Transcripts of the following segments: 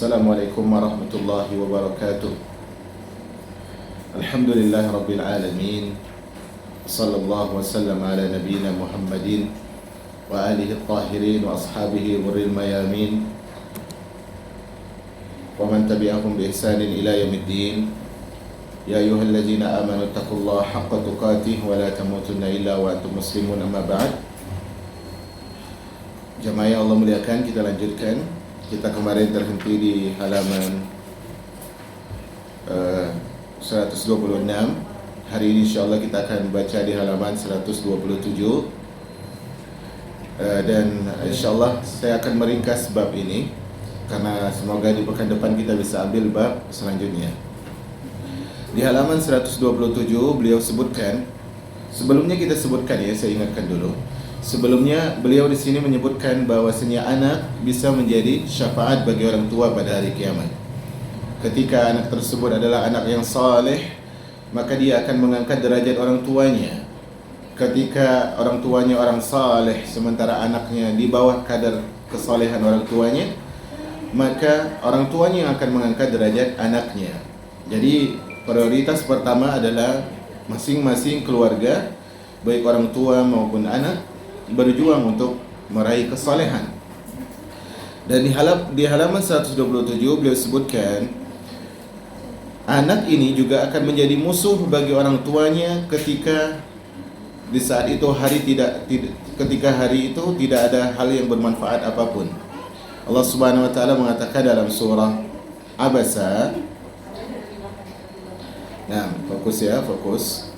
Assalamualaikum warahmatullahi wabarakatuh. Alhamdulillah rabbil alamin. Sallallahu wasallam ala nabiyyina Muhammadin wa alihi at-tahirin wa ashabihi ghurril mayamin wa man tabi'ahum bi ihsanin ila yaumiddin. Ya ayyuhalladzina amanu taqullaha haqqa tuqatih wa la tamutunna illa wa antum muslimun, amma ba'd. Jamaah yang Allah muliakan, kita lanjutkan. Kita kemarin terhenti di halaman 126. Hari ini insyaAllah kita akan baca di halaman 127. Dan insyaAllah saya akan meringkas bab ini, karena semoga di pekan depan kita bisa ambil bab selanjutnya. Di halaman 127 beliau sebutkan, sebelumnya kita sebutkan ya, saya ingatkan dulu. Sebelumnya beliau di sini menyebutkan bahwasanya anak bisa menjadi syafaat bagi orang tua pada hari kiamat. Ketika anak tersebut adalah anak yang saleh, maka dia akan mengangkat derajat orang tuanya. Ketika orang tuanya orang saleh sementara anaknya di bawah kadar kesalehan orang tuanya, maka orang tuanya yang akan mengangkat derajat anaknya. Jadi prioritas pertama adalah masing-masing keluarga, baik orang tua maupun anak, berjuang untuk meraih kesalehan. Dan di halaman 127 beliau sebutkan, anak ini juga akan menjadi musuh bagi orang tuanya ketika di saat itu ketika hari itu tidak ada hal yang bermanfaat apapun. Allah Subhanahu wa taala mengatakan dalam surah Abasa. Nah, fokus.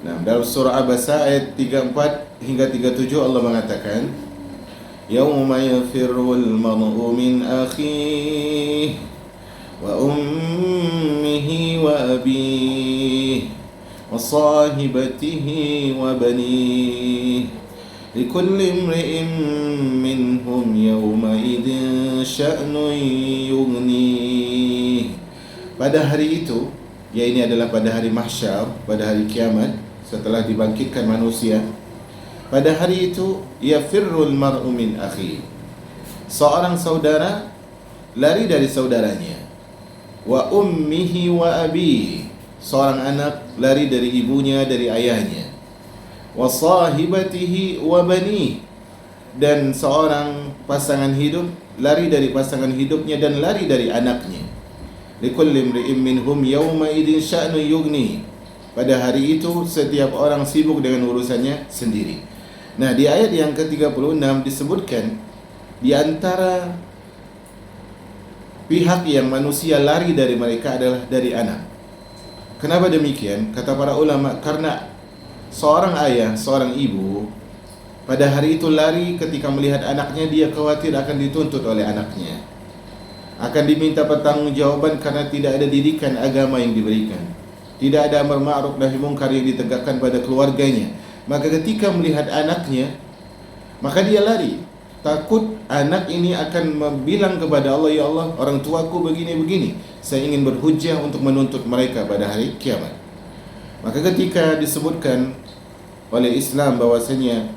Nah, dalam surah Abasa ayat 34 hingga 37 Allah mengatakan, Yauma yafirrul mar'u min akhihi wa ummihi wa abihi wa sahibatihi wa banihi likulli imri'in minhum yawma idin sya'nun yughnihi. Pada hari itu, ya ini adalah pada hari mahsyar, pada hari kiamat, setelah dibangkitkan manusia. Pada hari itu, yafirrul mar'u min akhi, seorang saudara lari dari saudaranya. Wa ummihi wa abihi, seorang anak lari dari ibunya, dari ayahnya. Wa sahibatihi wa banihi, dan seorang pasangan hidup lari dari pasangan hidupnya dan lari dari anaknya. Likulli imri'in minhum yawma idin sya'nu yughni, pada hari itu setiap orang sibuk dengan urusannya sendiri. Nah, di ayat yang ke-36 disebutkan di antara pihak yang manusia lari dari mereka adalah dari anak. Kenapa demikian? Kata para ulama, karena seorang ayah, seorang ibu pada hari itu lari ketika melihat anaknya, dia khawatir akan dituntut oleh anaknya, akan diminta pertanggungjawaban karena tidak ada didikan agama yang diberikan, tidak ada amar ma'ruf nahi munkar yang ditegakkan pada keluarganya. Maka ketika melihat anaknya, maka dia lari, takut anak ini akan bilang kepada Allah, ya Allah, orang tuaku begini-begini, saya ingin berhujjah untuk menuntut mereka pada hari kiamat. Maka ketika disebutkan oleh Islam bahwasanya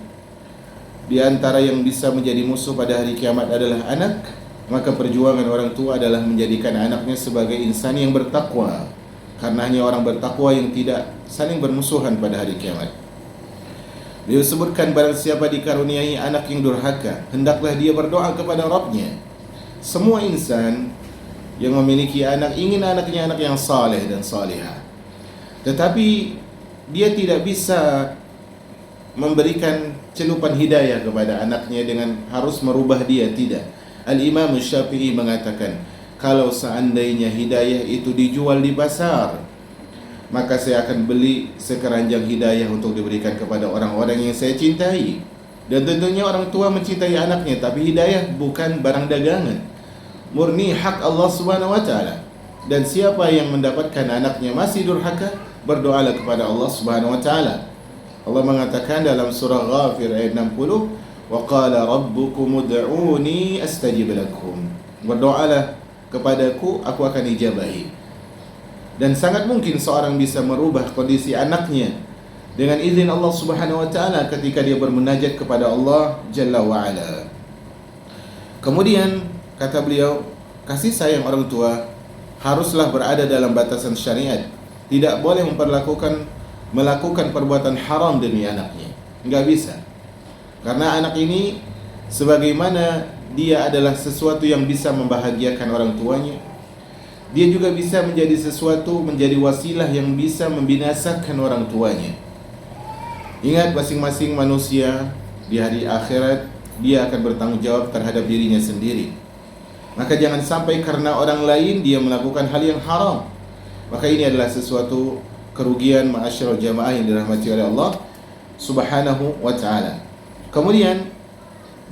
di antara yang bisa menjadi musuh pada hari kiamat adalah anak, maka perjuangan orang tua adalah menjadikan anaknya sebagai insan yang bertakwa, karena hanya orang bertakwa yang tidak saling bermusuhan pada hari kiamat. Beliau sebutkan, barang siapa dikaruniai anak yang durhaka, hendaklah dia berdoa kepada Rabbnya. Semua insan yang memiliki anak ingin anaknya anak yang saleh dan salihah, tetapi dia tidak bisa memberikan celupan hidayah kepada anaknya dengan harus merubah dia, tidak. Al-Imam Syafi'i mengatakan, kalau seandainya hidayah itu dijual di pasar, maka saya akan beli sekeranjang hidayah untuk diberikan kepada orang-orang yang saya cintai. Dan tentunya orang tua mencintai anaknya, tapi hidayah bukan barang dagangan, murni hak Allah Subhanahu wa taala. Dan siapa yang mendapatkan anaknya masih durhaka, berdoalah kepada Allah Subhanahu wa taala. Allah mengatakan dalam surah Ghafir ayat 60, wa qala rabbukum ud'uni astajib lakum, berdoalah kepadaku, aku akan ijabahi. Dan sangat mungkin seorang bisa merubah kondisi anaknya dengan izin Allah Subhanahu wa taala ketika dia bermunajat kepada Allah Jalla wa Ala. Kemudian kata beliau, kasih sayang orang tua haruslah berada dalam batasan syariat. Tidak boleh melakukan perbuatan haram demi anaknya. Enggak bisa. Karena anak ini sebagaimana dia adalah sesuatu yang bisa membahagiakan orang tuanya, dia juga bisa menjadi wasilah yang bisa membinasakan orang tuanya. Ingat, masing-masing manusia di hari akhirat dia akan bertanggung jawab terhadap dirinya sendiri. Maka jangan sampai karena orang lain dia melakukan hal yang haram. Maka ini adalah sesuatu kerugian ma'asyiral jamaah yang dirahmati oleh Allah Subhanahu wa ta'ala. Kemudian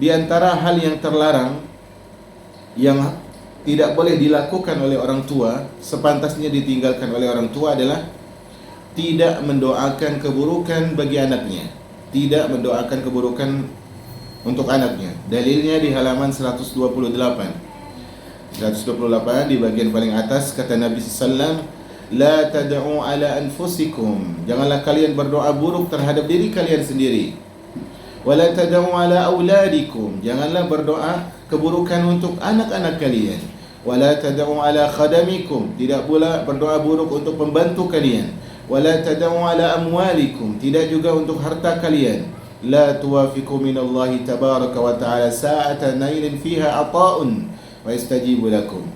di antara hal yang terlarang yang tidak boleh dilakukan oleh orang tua, sepantasnya ditinggalkan oleh orang tua, adalah tidak mendoakan keburukan bagi anaknya. Tidak mendoakan keburukan untuk anaknya. Dalilnya di halaman 128 di bagian paling atas, kata Nabi SAW, la tad'u ala anfusikum, janganlah kalian berdoa buruk terhadap diri kalian sendiri. Wala tad'u ala auladikum, janganlah berdoa keburukan untuk anak-anak kalian. Wala tad'u ala khadamikum, tidak pula berdoa buruk untuk pembantu kalian. Wala tad'u ala amwalikum, tidak juga untuk harta kalian. La tuwafiqu minallahi tabaraka wa ta'ala sa'atan nailin fiha ata'un wa yastajibu lakum,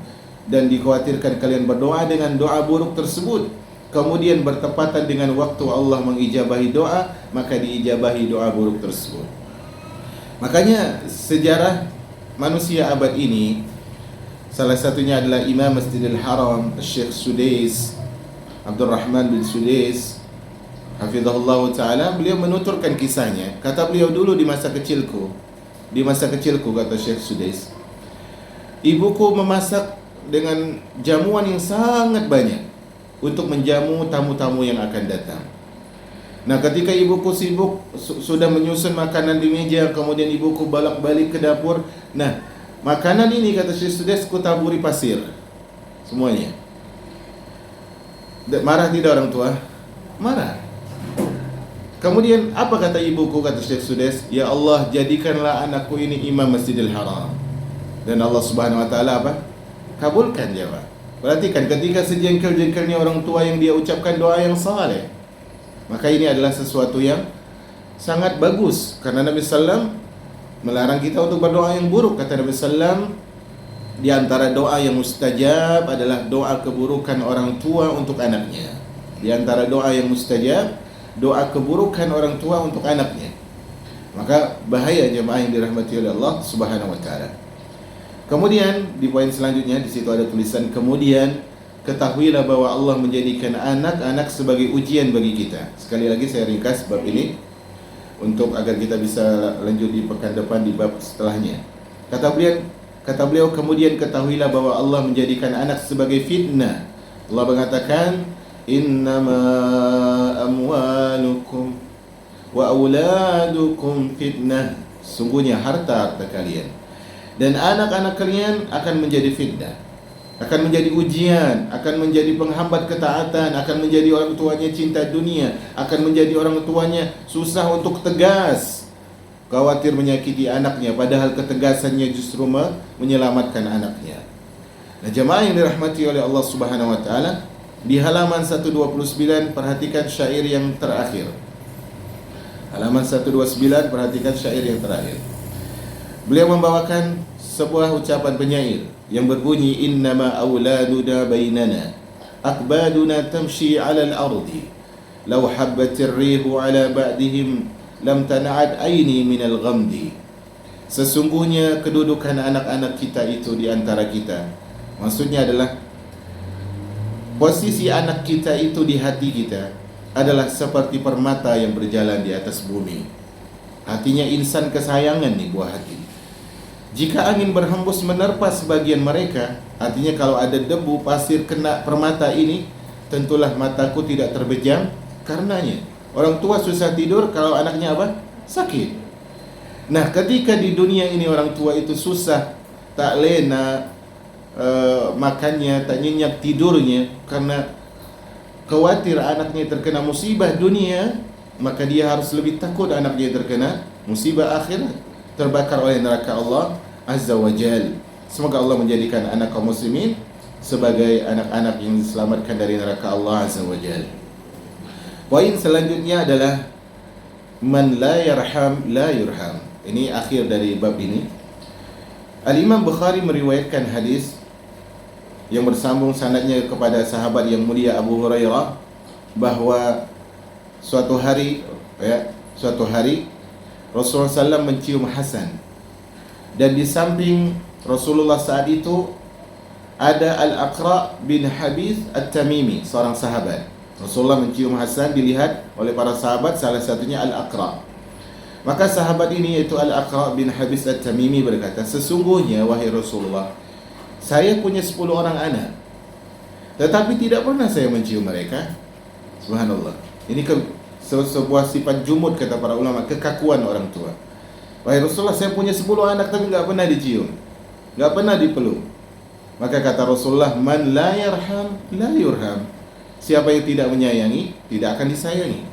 dan dikhawatirkan kalian berdoa dengan doa buruk tersebut, kemudian bertepatan dengan waktu Allah mengijabahi doa, maka diijabahi doa buruk tersebut. Makanya sejarah manusia abad ini, salah satunya adalah Imam Masjidil Haram Syekh Sudais, Abdurrahman bin Sudais hafizahullah ta'ala. Beliau menuturkan kisahnya. Kata beliau, dulu di masa kecilku kata Syekh Sudais, ibuku memasak dengan jamuan yang sangat banyak untuk menjamu tamu-tamu yang akan datang. Nah, ketika ibuku sibuk sudah menyusun makanan di meja, kemudian ibuku balik ke dapur. Nah, makanan ini, kata Syekh Sudais, ku taburi pasir semuanya. Marah tidak orang tua? Marah. Kemudian apa kata ibuku, kata Syekh Sudais? Ya Allah, jadikanlah anakku ini imam Masjidil Haram. Dan Allah Subhanahu wa ta'ala apa? Kabulkan jawab. Perhatikan, ketika sejengkel-jengkelnya orang tua yang dia ucapkan doa yang saleh, maka ini adalah sesuatu yang sangat bagus. Karena Nabi SAW melarang kita untuk berdoa yang buruk. Kata Nabi SAW, di antara doa yang mustajab adalah doa keburukan orang tua untuk anaknya. Di antara doa yang mustajab, doa keburukan orang tua untuk anaknya. Maka bahaya jemaah yang dirahmati oleh Allah Subhanahu wa ta'ala. Kemudian di poin selanjutnya, di situ ada tulisan, kemudian ketahuilah bahwa Allah menjadikan anak-anak sebagai ujian bagi kita. Sekali lagi saya ringkas bab ini untuk agar kita bisa lanjut di pekan depan di bab setelahnya. Kata beliau, kemudian ketahuilah bahwa Allah menjadikan anak sebagai fitnah. Allah mengatakan, innama amwalukum wa auladukum fitnah, sungguhnya harta kalian dan anak-anak kalian akan menjadi fitnah, akan menjadi ujian, akan menjadi penghambat ketaatan, akan menjadi orang tuanya cinta dunia, akan menjadi orang tuanya susah untuk tegas, khawatir menyakiti anaknya, padahal ketegasannya justru menyelamatkan anaknya. Nah, jemaah yang dirahmati oleh Allah Subhanahu wa ta'ala, di halaman 129 perhatikan syair yang terakhir. Halaman 129 perhatikan syair yang terakhir. Beliau membawakan sebuah ucapan penyair yang berbunyi, innama auladuna bainana akbaduna tamshi 'ala al-ardi law habbatir rihu 'ala ba'dihim lam tana'ad aini minal ghamdi. Sesungguhnya kedudukan anak-anak kita itu di antara kita, maksudnya adalah posisi anak kita itu di hati kita adalah seperti permata yang berjalan di atas bumi. Hatinya insan kesayangan nih, buah hati. Jika angin berhembus menerpa sebagian mereka, artinya kalau ada debu pasir kena permata ini, tentulah mataku tidak terbejam karenanya. Orang tua susah tidur kalau anaknya apa? Sakit. Nah, ketika di dunia ini orang tua itu susah, tak lena makannya, tak nyenyak tidurnya karena khawatir anaknya terkena musibah dunia, maka dia harus lebih takut anaknya terkena musibah akhirat, terbakar oleh neraka Allah Azza wa Jal. Semoga Allah menjadikan anak kaum muslimin sebagai anak-anak yang diselamatkan dari neraka Allah Azza wa Jalla. Poin selanjutnya adalah man la yarham la yurham. Ini akhir dari bab ini. Al-Imam Bukhari meriwayatkan hadis yang bersambung sanadnya kepada sahabat yang mulia Abu Hurairah, bahwa suatu hari Rasulullah SAW mencium Hasan, dan di samping Rasulullah saat itu ada Al-Aqra bin Habis At-Tamimi, seorang sahabat. Rasulullah mencium Hasan, dilihat oleh para sahabat, salah satunya Al-Aqra. Maka sahabat ini, yaitu Al-Aqra bin Habis At-Tamimi, berkata, sesungguhnya wahai Rasulullah, saya punya 10 orang anak, tetapi tidak pernah saya mencium mereka. Subhanallah. Ini sebuah sifat jumud, kata para ulama, kekakuan orang tua. Wahai Rasulullah, saya punya 10 anak tapi tidak pernah dicium, tidak pernah dipeluk. Maka kata Rasulullah, man la yarham la yurham. Siapa yang tidak menyayangi, tidak akan disayangi.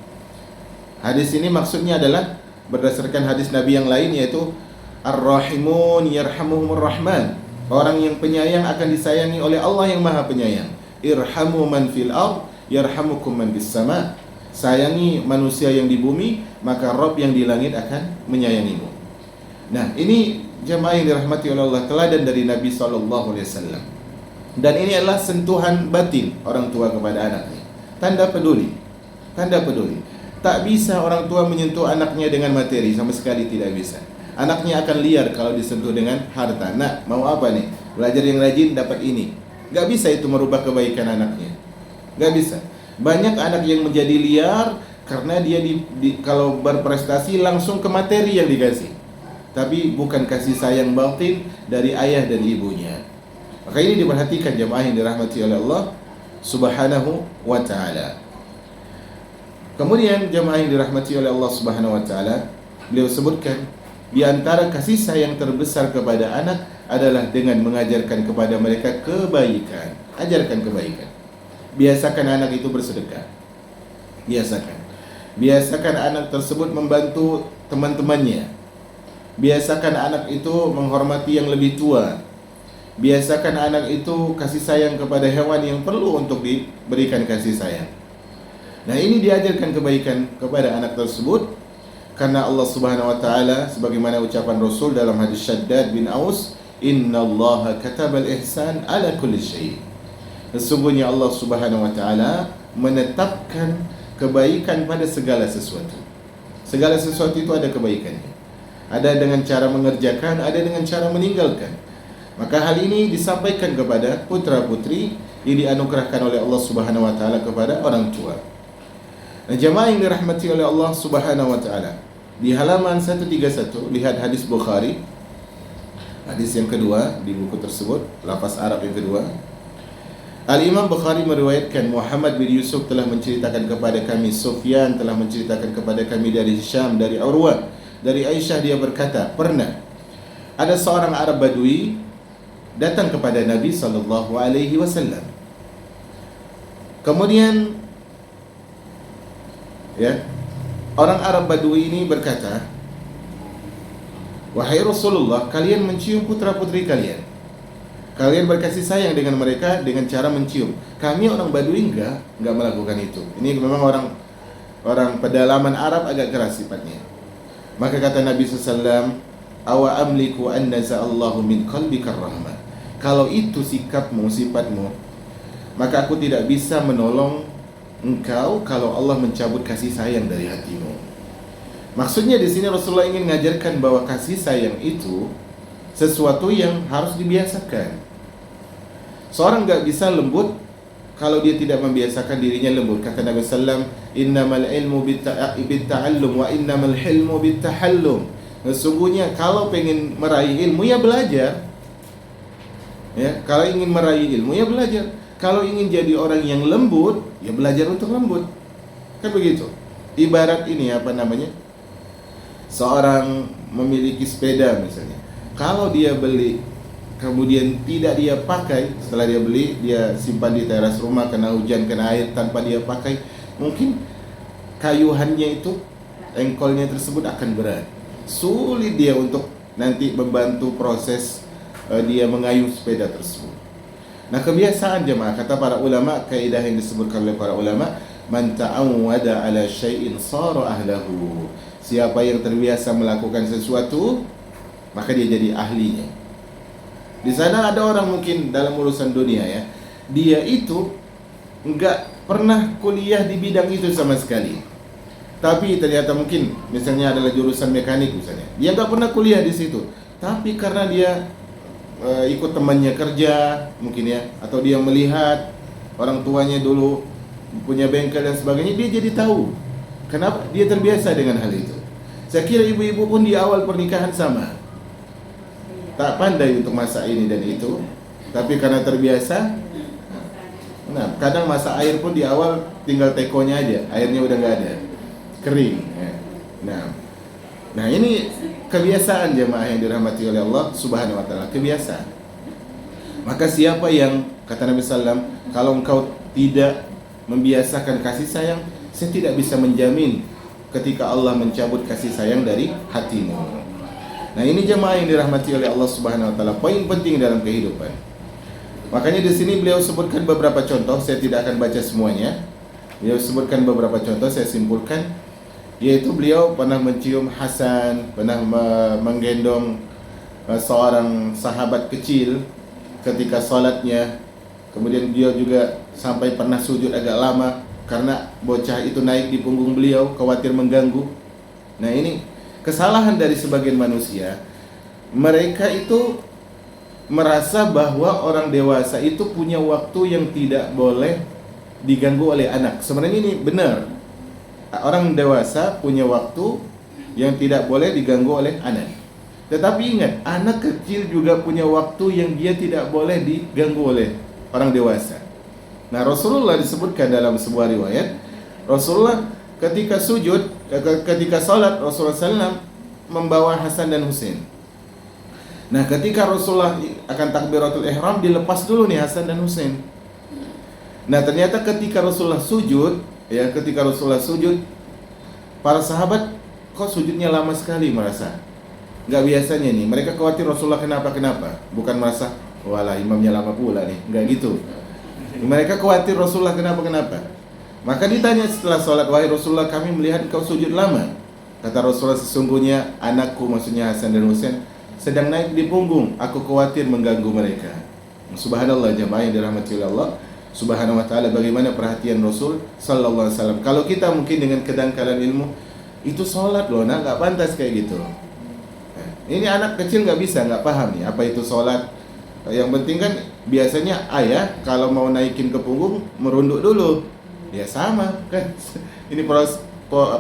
Hadis ini maksudnya adalah berdasarkan hadis Nabi yang lain, yaitu Ar-Rahimun yarhamuhumur Rahman. Orang yang penyayang akan disayangi oleh Allah yang Maha Penyayang. Irhamu man fil ard yarhamukum man bis sama. Sayangi manusia yang di bumi, maka Rabb yang di langit akan menyayangimu. Nah, ini jemaah yang dirahmati oleh Allah, teladan dari Nabi SAW. Dan ini adalah sentuhan batin orang tua kepada anaknya. Tanda peduli. Tanda peduli. Tak bisa orang tua menyentuh anaknya dengan materi, sama sekali tidak bisa. Anaknya akan liar kalau disentuh dengan harta. Nak, mau apa nih? Belajar yang rajin dapat ini. Gak bisa itu merubah kebaikan anaknya. Gak bisa. Banyak anak yang menjadi liar karena dia kalau berprestasi langsung ke materi yang dikasih, tapi bukan kasih sayang batin dari ayah dan ibunya. Maka ini diperhatikan jemaah yang dirahmati oleh Allah Subhanahu wa ta'ala. Kemudian jemaah yang dirahmati oleh Allah Subhanahu wa ta'ala, beliau sebutkan di antara kasih sayang terbesar kepada anak adalah dengan mengajarkan kepada mereka kebaikan. Ajarkan kebaikan. Biasakan anak itu bersedekah. Biasakan anak tersebut membantu teman-temannya. Biasakan anak itu menghormati yang lebih tua. Biasakan anak itu kasih sayang kepada hewan yang perlu untuk diberikan kasih sayang. Nah, ini diajarkan kebaikan kepada anak tersebut karena Allah Subhanahu wa taala, sebagaimana ucapan Rasul dalam hadis Syaddad bin Aus, innallaha katabal ihsan ala kulli syai'. Sesungguhnya Allah Subhanahu wa taala menetapkan kebaikan pada segala sesuatu. Segala sesuatu itu ada kebaikannya. Ada dengan cara mengerjakan, ada dengan cara meninggalkan. Maka hal ini disampaikan kepada putra-putri yang dianugerahkan oleh Allah Subhanahu wa taala kepada orang tua. Nah, jemaah yang dirahmati oleh Allah Subhanahu wa taala, di halaman 131 lihat hadis Bukhari. Hadis yang kedua di buku tersebut, lafaz Arab yang kedua. Al-Imam Bukhari meriwayatkan, Muhammad bin Yusuf telah menceritakan kepada kami, Sufyan telah menceritakan kepada kami dari Syam, dari Urwah, dari Aisyah, dia berkata, pernah ada seorang Arab Badui datang kepada Nabi SAW. Kemudian orang Arab Badui ini berkata, wahai Rasulullah, kalian mencium putra-putri kalian. Kalian berkasih sayang dengan mereka dengan cara mencium. Kami orang Badui enggak melakukan itu. Ini memang orang pedalaman Arab agak keras sifatnya. Maka kata Nabi SAW, awa amliku an naza'allahu min qalbika rahmah. Kalau itu sikapmu, sifatmu, maka aku tidak bisa menolong engkau kalau Allah mencabut kasih sayang dari hatimu. Maksudnya di sini Rasulullah ingin mengajarkan bahwa kasih sayang itu sesuatu yang harus dibiasakan. Seorang enggak bisa lembut kalau dia tidak membiasakan dirinya lembut. Kata Nabi SAW, innamal ilmu bitta'allum wa innamal hilmu bittahallum. Sesungguhnya kalau pengen meraih ilmu, ya belajar. Kalau ingin meraih ilmu, ya belajar. Kalau ingin jadi orang yang lembut, ya belajar untuk lembut. Kan begitu. Ibarat ini seorang memiliki sepeda misalnya. Kalau dia beli, kemudian tidak dia pakai, setelah dia beli, dia simpan di teras rumah, kena hujan, kena air tanpa dia pakai, mungkin kayuhannya itu, engkolnya tersebut akan berat. Sulit dia untuk nanti membantu proses dia mengayuh sepeda tersebut. Nah, kebiasaan jemaah, kata para ulama, kaidah yang disebutkan oleh para ulama, man ta'awwada ala syai'in sara ahlahu. Siapa yang terbiasa melakukan sesuatu, maka dia jadi ahlinya. Di sana ada orang mungkin dalam urusan dunia ya, dia itu enggak pernah kuliah di bidang itu sama sekali. Tapi ternyata mungkin misalnya adalah jurusan mekanik misalnya. Dia enggak pernah kuliah di situ. Tapi karena dia ikut temannya kerja mungkin ya, atau dia melihat orang tuanya dulu punya bengkel dan sebagainya, dia jadi tahu. Kenapa? Dia terbiasa dengan hal itu. Saya kira ibu-ibu pun di awal pernikahan sama, tak pandai untuk masak ini dan itu, tapi karena terbiasa. Nah, kadang masak air pun di awal tinggal tekonya aja, airnya udah nggak ada, kering. Nah ini kebiasaan jemaah yang dirahmati oleh Allah Subhanahu wa taala, kebiasaan. Maka siapa yang, kata Nabi sallam, kalau engkau tidak membiasakan kasih sayang, saya tidak bisa menjamin ketika Allah mencabut kasih sayang dari hatimu. Nah, ini jemaah yang dirahmati oleh Allah Subhanahu wa taala, poin penting dalam kehidupan. Makanya di sini beliau sebutkan beberapa contoh, saya tidak akan baca semuanya. Beliau sebutkan beberapa contoh, saya simpulkan, yaitu beliau pernah mencium Hasan, pernah menggendong seorang sahabat kecil ketika salatnya. Kemudian beliau juga sampai pernah sujud agak lama karena bocah itu naik di punggung beliau, khawatir mengganggu. Nah, ini kesalahan dari sebagian manusia. Mereka itu merasa bahwa orang dewasa itu punya waktu yang tidak boleh diganggu oleh anak. Sebenarnya ini benar. Orang dewasa punya waktu yang tidak boleh diganggu oleh anak. Tetapi ingat, anak kecil juga punya waktu yang dia tidak boleh diganggu oleh orang dewasa. Nah, Rasulullah disebutkan dalam sebuah riwayat, Rasulullah ketika sujud, ketika salat, Rasulullah SAW membawa Hasan dan Husain. Nah, ketika Rasulullah akan takbiratul ihram, dilepas dulu nih Hasan dan Husain. Nah, ternyata ketika Rasulullah sujud, para sahabat kok sujudnya lama sekali, merasa nggak biasanya nih. Mereka khawatir Rasulullah kenapa, bukan merasa walah imamnya lama pula nih, nggak gitu. Mereka khawatir Rasulullah kenapa. Maka ditanya setelah sholat, wahai Rasulullah, kami melihat kau sujud lama. Kata Rasulullah, sesungguhnya anakku, maksudnya Hasan dan Husain, sedang naik di punggung, aku khawatir mengganggu mereka. Subhanallah jemaah yang dirahmati oleh Allah Subhanahu wa taala, bagaimana perhatian Rasul sallallahu alaihi wasallam. Kalau kita mungkin dengan kedangkalan ilmu, itu sholat loh, nah nggak pantas kayak gitu. Ini anak kecil nggak bisa, nggak paham nih apa itu sholat. Yang penting kan biasanya ayah kalau mau naikin ke punggung merunduk dulu, ya sama kan. Ini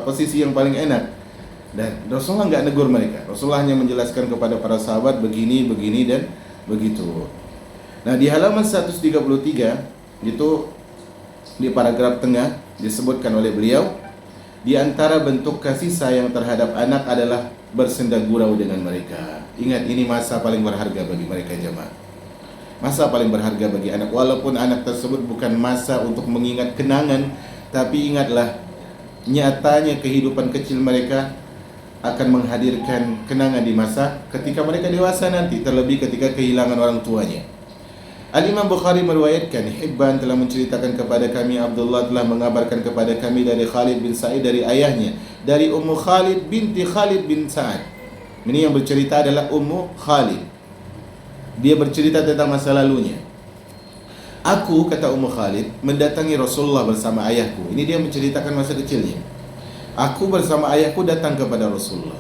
posisi yang paling enak. Dan Rasulullah nggak negur mereka. Rasulullah hanya menjelaskan kepada para sahabat begini dan begitu. Nah, di halaman 133 itu di paragraf tengah disebutkan oleh beliau, di antara bentuk kasih sayang terhadap anak adalah bersenda gurau dengan mereka. Ingat, ini masa paling berharga bagi mereka jemaah. Masa paling berharga bagi anak, walaupun anak tersebut bukan masa untuk mengingat kenangan, tapi ingatlah, nyatanya kehidupan kecil mereka akan menghadirkan kenangan di masa ketika mereka dewasa nanti, terlebih ketika kehilangan orang tuanya. Al-Imam Bukhari meriwayatkan, Hibban telah menceritakan kepada kami, Abdullah telah mengabarkan kepada kami dari Khalid bin Sa'id dari ayahnya, dari Ummu Khalid binti Khalid bin Sa'ad. Ini yang bercerita adalah Ummu Khalid. Dia bercerita tentang masa lalunya. Aku, kata Ummu Khalid, mendatangi Rasulullah bersama ayahku. Ini dia menceritakan masa kecilnya. Aku bersama ayahku datang kepada Rasulullah.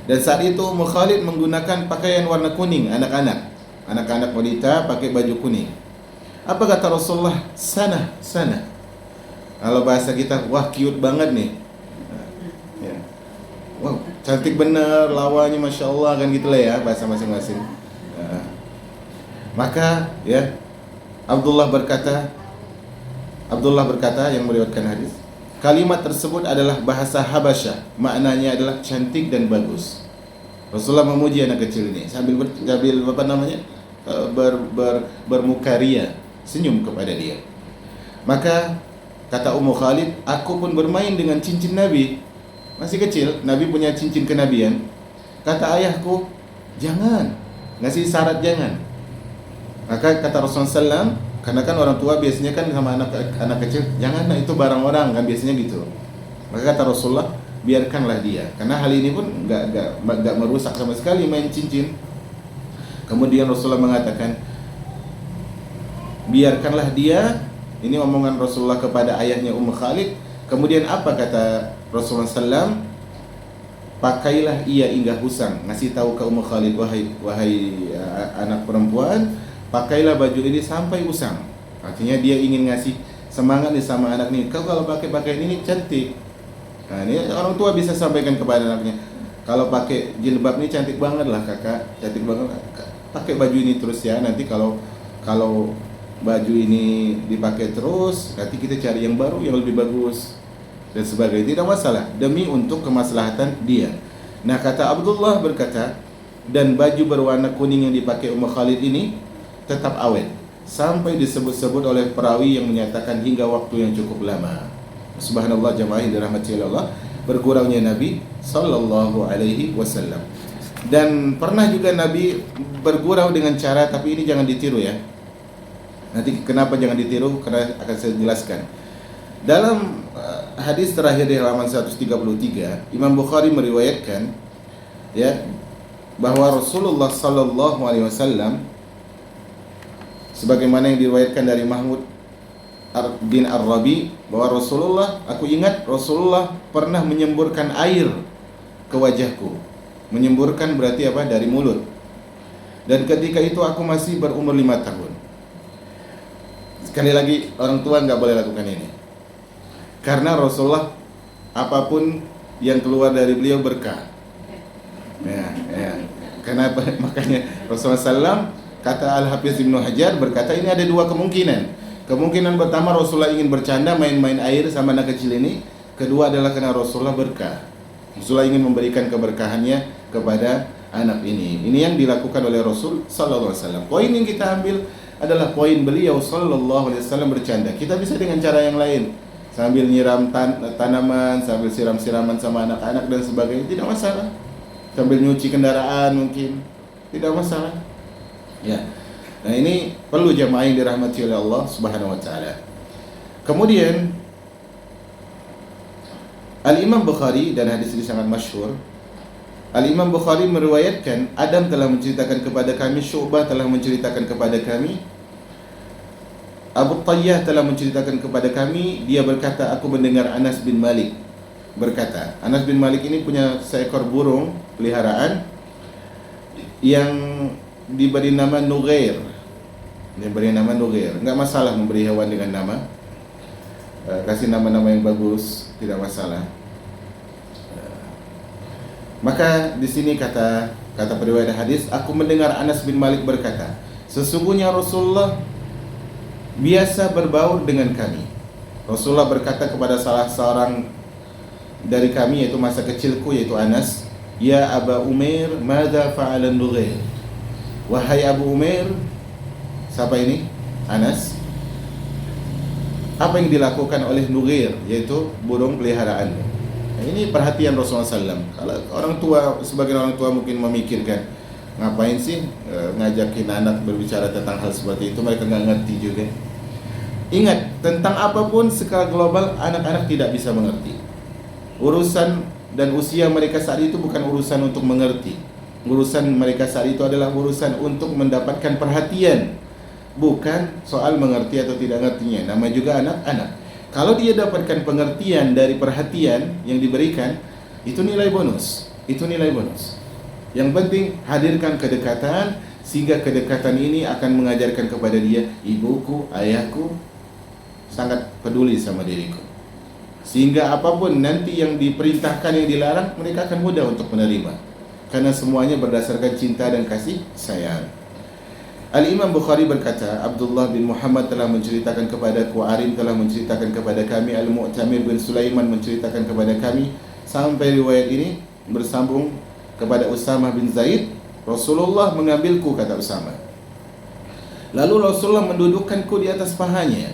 Dan saat itu Ummu Khalid menggunakan pakaian warna kuning, anak-anak wanita pakai baju kuning. Apa kata Rasulullah? Sana. Kalau bahasa kita, wah cute banget nih. Ya. Wah, cantik bener, lawanya Masya Allah, kan gitulah ya bahasa masing-masing. Maka ya Abdullah berkata yang meriwayatkan hadis, kalimat tersebut adalah bahasa Habasyah, maknanya adalah cantik dan bagus. Rasulullah memuji anak kecil ini sambil apa namanya? Bermuka ria, senyum kepada dia. Maka kata Ummu Khalid, aku pun bermain dengan cincin Nabi. Masih kecil, Nabi punya cincin kenabian. Kata ayahku, jangan, ngasih syarat jangan. Maka kata Rasulullah SAW, karena kan orang tua biasanya kan sama anak kecil, jangan, itu barang orang kan biasanya gitu. Maka kata Rasulullah, biarkanlah dia, karena hal ini pun nggak merusak sama sekali main cincin. Kemudian Rasulullah mengatakan, biarkanlah dia. Ini omongan Rasulullah kepada ayahnya Ummu Khalid. Kemudian apa kata Rasulullah SAW? Pakailah ia hingga husang. Ngasih tahu ke Ummu Khalid, wahai anak perempuan, pakailah baju ini sampai usang. Artinya dia ingin ngasih semangat nih sama anak nih. Kau kalau pakai pakaian ini cantik. Nah, ini orang tua bisa sampaikan kepada anaknya. Kalau pakai jilbab ini cantik banget lah kakak, cantik banget. Pakai baju ini terus ya. Nanti kalau baju ini dipakai terus, nanti kita cari yang baru yang lebih bagus dan sebagainya. Tidak masalah, demi untuk kemaslahatan dia. Nah, kata Abdullah berkata, dan baju berwarna kuning yang dipakai Ummu Khalid ini tetap awet sampai disebut-sebut oleh perawi yang menyatakan hingga waktu yang cukup lama. Subhanallah, jamaah yang dirahmati Allah, berkurangnya Nabi sallallahu alaihi wasallam. Dan pernah juga Nabi bergurau dengan cara, tapi ini jangan ditiru ya. Nanti kenapa jangan ditiru, karena akan saya jelaskan. Dalam hadis terakhir di halaman 133, Imam Bukhari meriwayatkan ya bahwa Rasulullah sallallahu alaihi wasallam, sebagaimana yang diriwayatkan dari Mahmud bin Ar-Rabi, bahwa Rasulullah, aku ingat Rasulullah pernah menyemburkan air ke wajahku. Menyemburkan berarti apa? Dari mulut. Dan ketika itu aku masih berumur 5 tahun. Sekali lagi, orang tua nggak boleh lakukan ini, karena Rasulullah apapun yang keluar dari beliau berkah. Ya. Kenapa? Makanya Rasulullah SAW, kata Al-Hafiz Ibnu Hajar berkata, ini ada dua kemungkinan. Kemungkinan pertama, Rasulullah ingin bercanda main-main air sama anak kecil ini. Kedua adalah karena Rasulullah berkah. Rasulullah ingin memberikan keberkahannya kepada anak ini. Ini yang dilakukan oleh Rasul sallallahu alaihi wasallam. Poin yang kita ambil adalah poin beliau sallallahu alaihi wasallam bercanda. Kita bisa dengan cara yang lain, sambil nyiram tanaman, sambil siram-siraman sama anak-anak dan sebagainya, tidak masalah. Sambil nyuci kendaraan mungkin, tidak masalah. Ya. Nah, ini perlu jamaah yang dirahmati oleh Allah Subhanahu wa taala. Kemudian Al-Imam Bukhari, dan hadis ini sangat masyhur, Al-Imam Bukhari meriwayatkan, Adam telah menceritakan kepada kami, Syu'bah telah menceritakan kepada kami, Abu Tayyah telah menceritakan kepada kami, dia berkata, aku mendengar Anas bin Malik berkata. Anas bin Malik ini punya seekor burung peliharaan yang diberi nama Nughair. Diberi nama Nughair. Enggak masalah memberi hewan dengan nama. Kasih nama-nama yang bagus, tidak masalah. Maka di sini kata periwayat hadis, aku mendengar Anas bin Malik berkata, sesungguhnya Rasulullah biasa berbaur dengan kami. Rasulullah berkata kepada salah seorang dari kami, yaitu masa kecilku, yaitu Anas, ya Aba Umair, madza fa'ala Nughair? Wahai Abu Umair, siapa ini? Anas. Apa yang dilakukan oleh Nughair, yaitu burung peliharaan? Nah, ini perhatian Rasulullah SAW. Kalau orang tua, sebagian orang tua mungkin memikirkan, ngapain sih ngajakin anak berbicara tentang hal seperti itu, mereka nggak ngerti juga. Ingat, tentang apapun skala global, anak-anak tidak bisa mengerti. Urusan dan usia mereka saat itu bukan urusan untuk mengerti. Urusan mereka saat itu adalah urusan untuk mendapatkan perhatian, bukan soal mengerti atau tidak ngertinya. Nama juga anak-anak. Kalau dia dapatkan pengertian dari perhatian yang diberikan, itu nilai bonus. Itu nilai bonus. Yang penting hadirkan kedekatan, sehingga kedekatan ini akan mengajarkan kepada dia, ibuku, ayahku sangat peduli sama diriku. Sehingga apapun nanti yang diperintahkan, yang dilarang, mereka akan mudah untuk menerima. Karena semuanya berdasarkan cinta dan kasih sayang. Al-Imam Bukhari berkata, Abdullah bin Muhammad telah menceritakan kepadaku, Arim telah menceritakan kepada kami, Al-Mu'tamir bin Sulaiman menceritakan kepada kami, sampai riwayat ini bersambung kepada Usamah bin Zaid. Rasulullah mengambilku, kata Usamah. Lalu Rasulullah mendudukkanku di atas pahanya,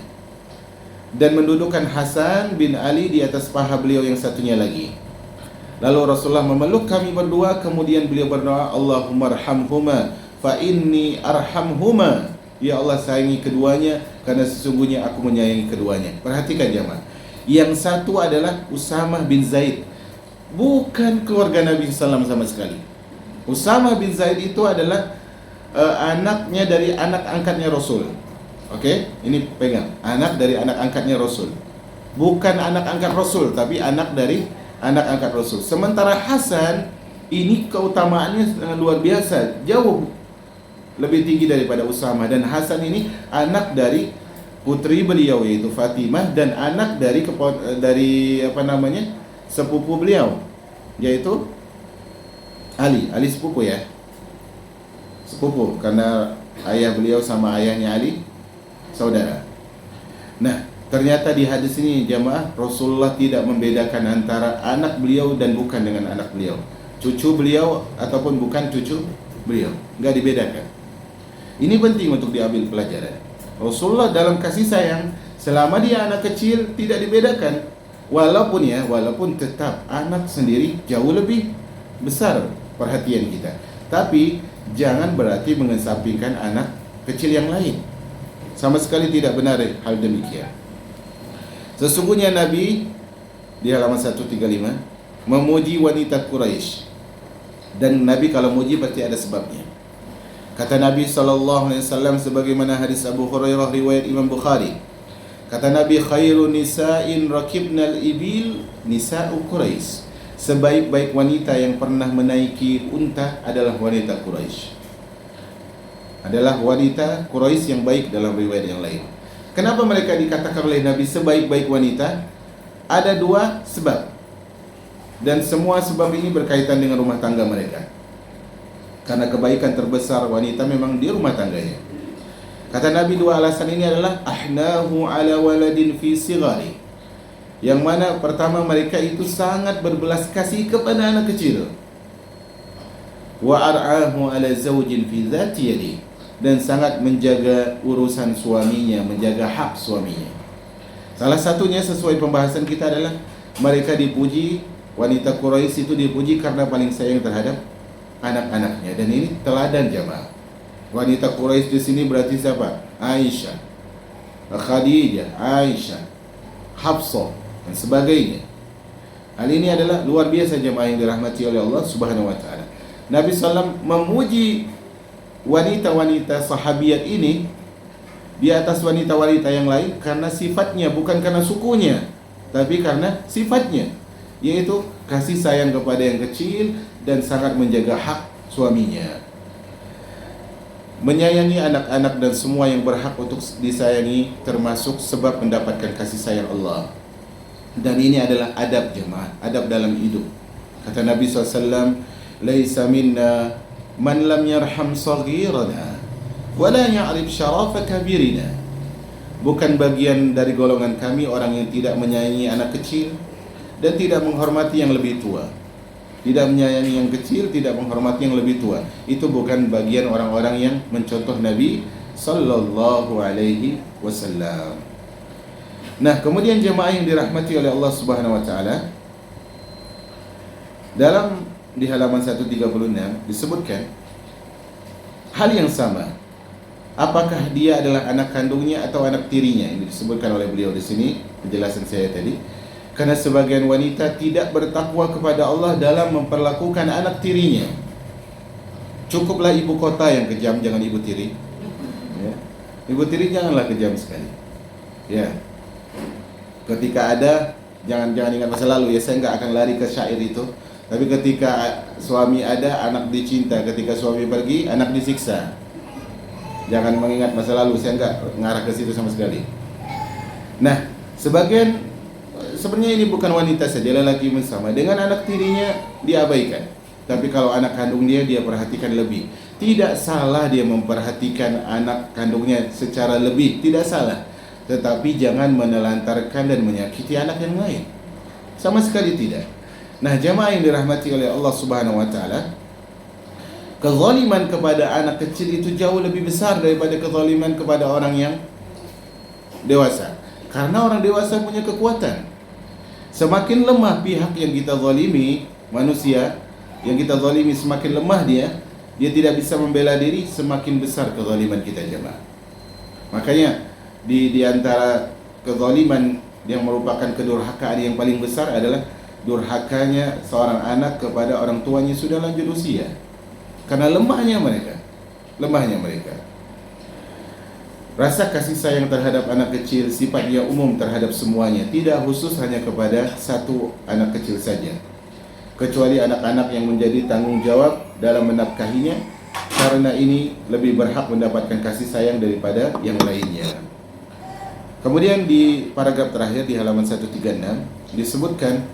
dan mendudukkan Hasan bin Ali di atas paha beliau yang satunya lagi. Lalu Rasulullah memeluk kami berdua, kemudian beliau berdoa, Allahumma arhamhuma fa inni arhamhuma, ya Allah sayangi keduanya karena sesungguhnya aku menyayangi keduanya. Perhatikan jemaah, yang satu adalah Usamah bin Zaid, bukan keluarga Nabi SAW sama sekali. Usamah bin Zaid itu adalah anaknya dari anak angkatnya Rasul. Oke, ini pegang, anak dari anak angkatnya Rasul, bukan anak angkat Rasul, tapi anak dari anak angkat Rasul. Sementara Hasan ini keutamaannya luar biasa, jauh lebih tinggi daripada Usamah. Dan Hasan ini anak dari putri beliau yaitu Fatimah, dan anak dari sepupu beliau yaitu Ali sepupu ya, sepupu karena ayah beliau sama ayahnya Ali saudara. Nah, ternyata di hadis ini jamaah, Rasulullah tidak membedakan antara anak beliau dan bukan dengan anak beliau, cucu beliau ataupun bukan cucu beliau, nggak dibedakan. Ini penting untuk diambil pelajaran. Rasulullah dalam kasih sayang, selama dia anak kecil tidak dibedakan. Walaupun tetap anak sendiri jauh lebih besar perhatian kita, tapi jangan berarti mengesampingkan anak kecil yang lain. Sama sekali tidak benar hal demikian. Sesungguhnya Nabi di halaman 135 memuji wanita Quraisy, dan Nabi kalau muji pasti ada sebabnya. Kata Nabi SAW sebagaimana hadis Abu Hurairah riwayat Imam Bukhari, kata Nabi, khairun nisa'in rakibnal ibil nisa'u Quraisy, sebaik-baik wanita yang pernah menaiki unta adalah wanita Quraisy. Adalah wanita Quraisy yang baik dalam riwayat yang lain. Kenapa mereka dikatakan oleh Nabi sebaik-baik wanita? Ada dua sebab, dan semua sebab ini berkaitan dengan rumah tangga mereka. Karena kebaikan terbesar wanita memang di rumah tangganya. Kata Nabi, dua alasan ini adalah ahnahu ala waladin fi sigari, yang mana pertama mereka itu sangat berbelas kasih kepada anak kecil. Wa ar'ahu ala zawjin fi dhati yadi, dan sangat menjaga urusan suaminya, menjaga hak suaminya. Salah satunya sesuai pembahasan kita adalah mereka dipuji, wanita Quraisy itu dipuji karena paling sayang terhadap anak-anaknya. Dan ini teladan jamaah. Wanita Quraisy di sini berarti siapa? Aisyah, Khadijah, Aisyah, Hafsah dan sebagainya. Hal ini adalah luar biasa jemaah yang dirahmati oleh Allah Subhanahu wa taala. Nabi SAW memuji wanita-wanita sahabiyat ini di atas wanita-wanita yang lain karena sifatnya, bukan karena sukunya, tapi karena sifatnya, yaitu kasih sayang kepada yang kecil dan sangat menjaga hak suaminya, menyayangi anak-anak dan semua yang berhak untuk disayangi, termasuk sebab mendapatkan kasih sayang Allah. Dan ini adalah adab jemaah, adab dalam hidup. Kata Nabi SAW, laisa minna man lam yarham saghirana wa la ya'rif syarafa kabirina. Bukan bagian dari golongan kami orang yang tidak menyayangi anak kecil dan tidak menghormati yang lebih tua. Tidak menyayangi yang kecil, tidak menghormati yang lebih tua. Itu bukan bagian orang-orang yang mencontoh Nabi sallallahu alaihi wasallam. Nah, kemudian jemaah yang dirahmati oleh Allah Subhanahu wa taala, dalam di halaman 136 disebutkan hal yang sama. Apakah dia adalah anak kandungnya atau anak tirinya? Ini disebutkan oleh beliau di sini, penjelasan saya tadi. Karena sebagian wanita tidak bertakwa kepada Allah dalam memperlakukan anak tirinya. Cukuplah ibu kota yang kejam, jangan ibu tiri. Ya. Ibu tiri janganlah kejam sekali. Ya. Ketika ada, jangan ingat masa lalu ya. Saya nggak akan lari ke syair itu. Tapi ketika suami ada, anak dicinta. Ketika suami pergi, anak disiksa. Jangan mengingat masa lalu. Saya nggak ngarah ke situ sama sekali. Nah, sebenarnya ini bukan wanita saja, lelaki pun sama. Dengan anak tirinya diabaikan, tapi kalau anak kandung dia perhatikan lebih. Tidak salah dia memperhatikan anak kandungnya secara lebih, tidak salah. Tetapi jangan menelantarkan dan menyakiti anak yang lain, sama sekali tidak. Nah, jamaah yang dirahmati oleh Allah Subhanahu wa taala, kezaliman kepada anak kecil itu jauh lebih besar daripada kezaliman kepada orang yang dewasa. Karena orang dewasa punya kekuatan. Semakin lemah pihak yang kita zalimi, manusia yang kita zalimi semakin lemah dia, dia tidak bisa membela diri, semakin besar kezaliman kita jemaah. Makanya di antara kezaliman yang merupakan kedurhakaan yang paling besar adalah durhakanya seorang anak kepada orang tuanya sudah lanjut usia. Karena lemahnya mereka. Rasa kasih sayang terhadap anak kecil sifatnya umum terhadap semuanya, tidak khusus hanya kepada satu anak kecil saja. Kecuali anak-anak yang menjadi tanggung jawab dalam menafkahinya, karena ini lebih berhak mendapatkan kasih sayang daripada yang lainnya. Kemudian di paragraf terakhir di halaman 136 disebutkan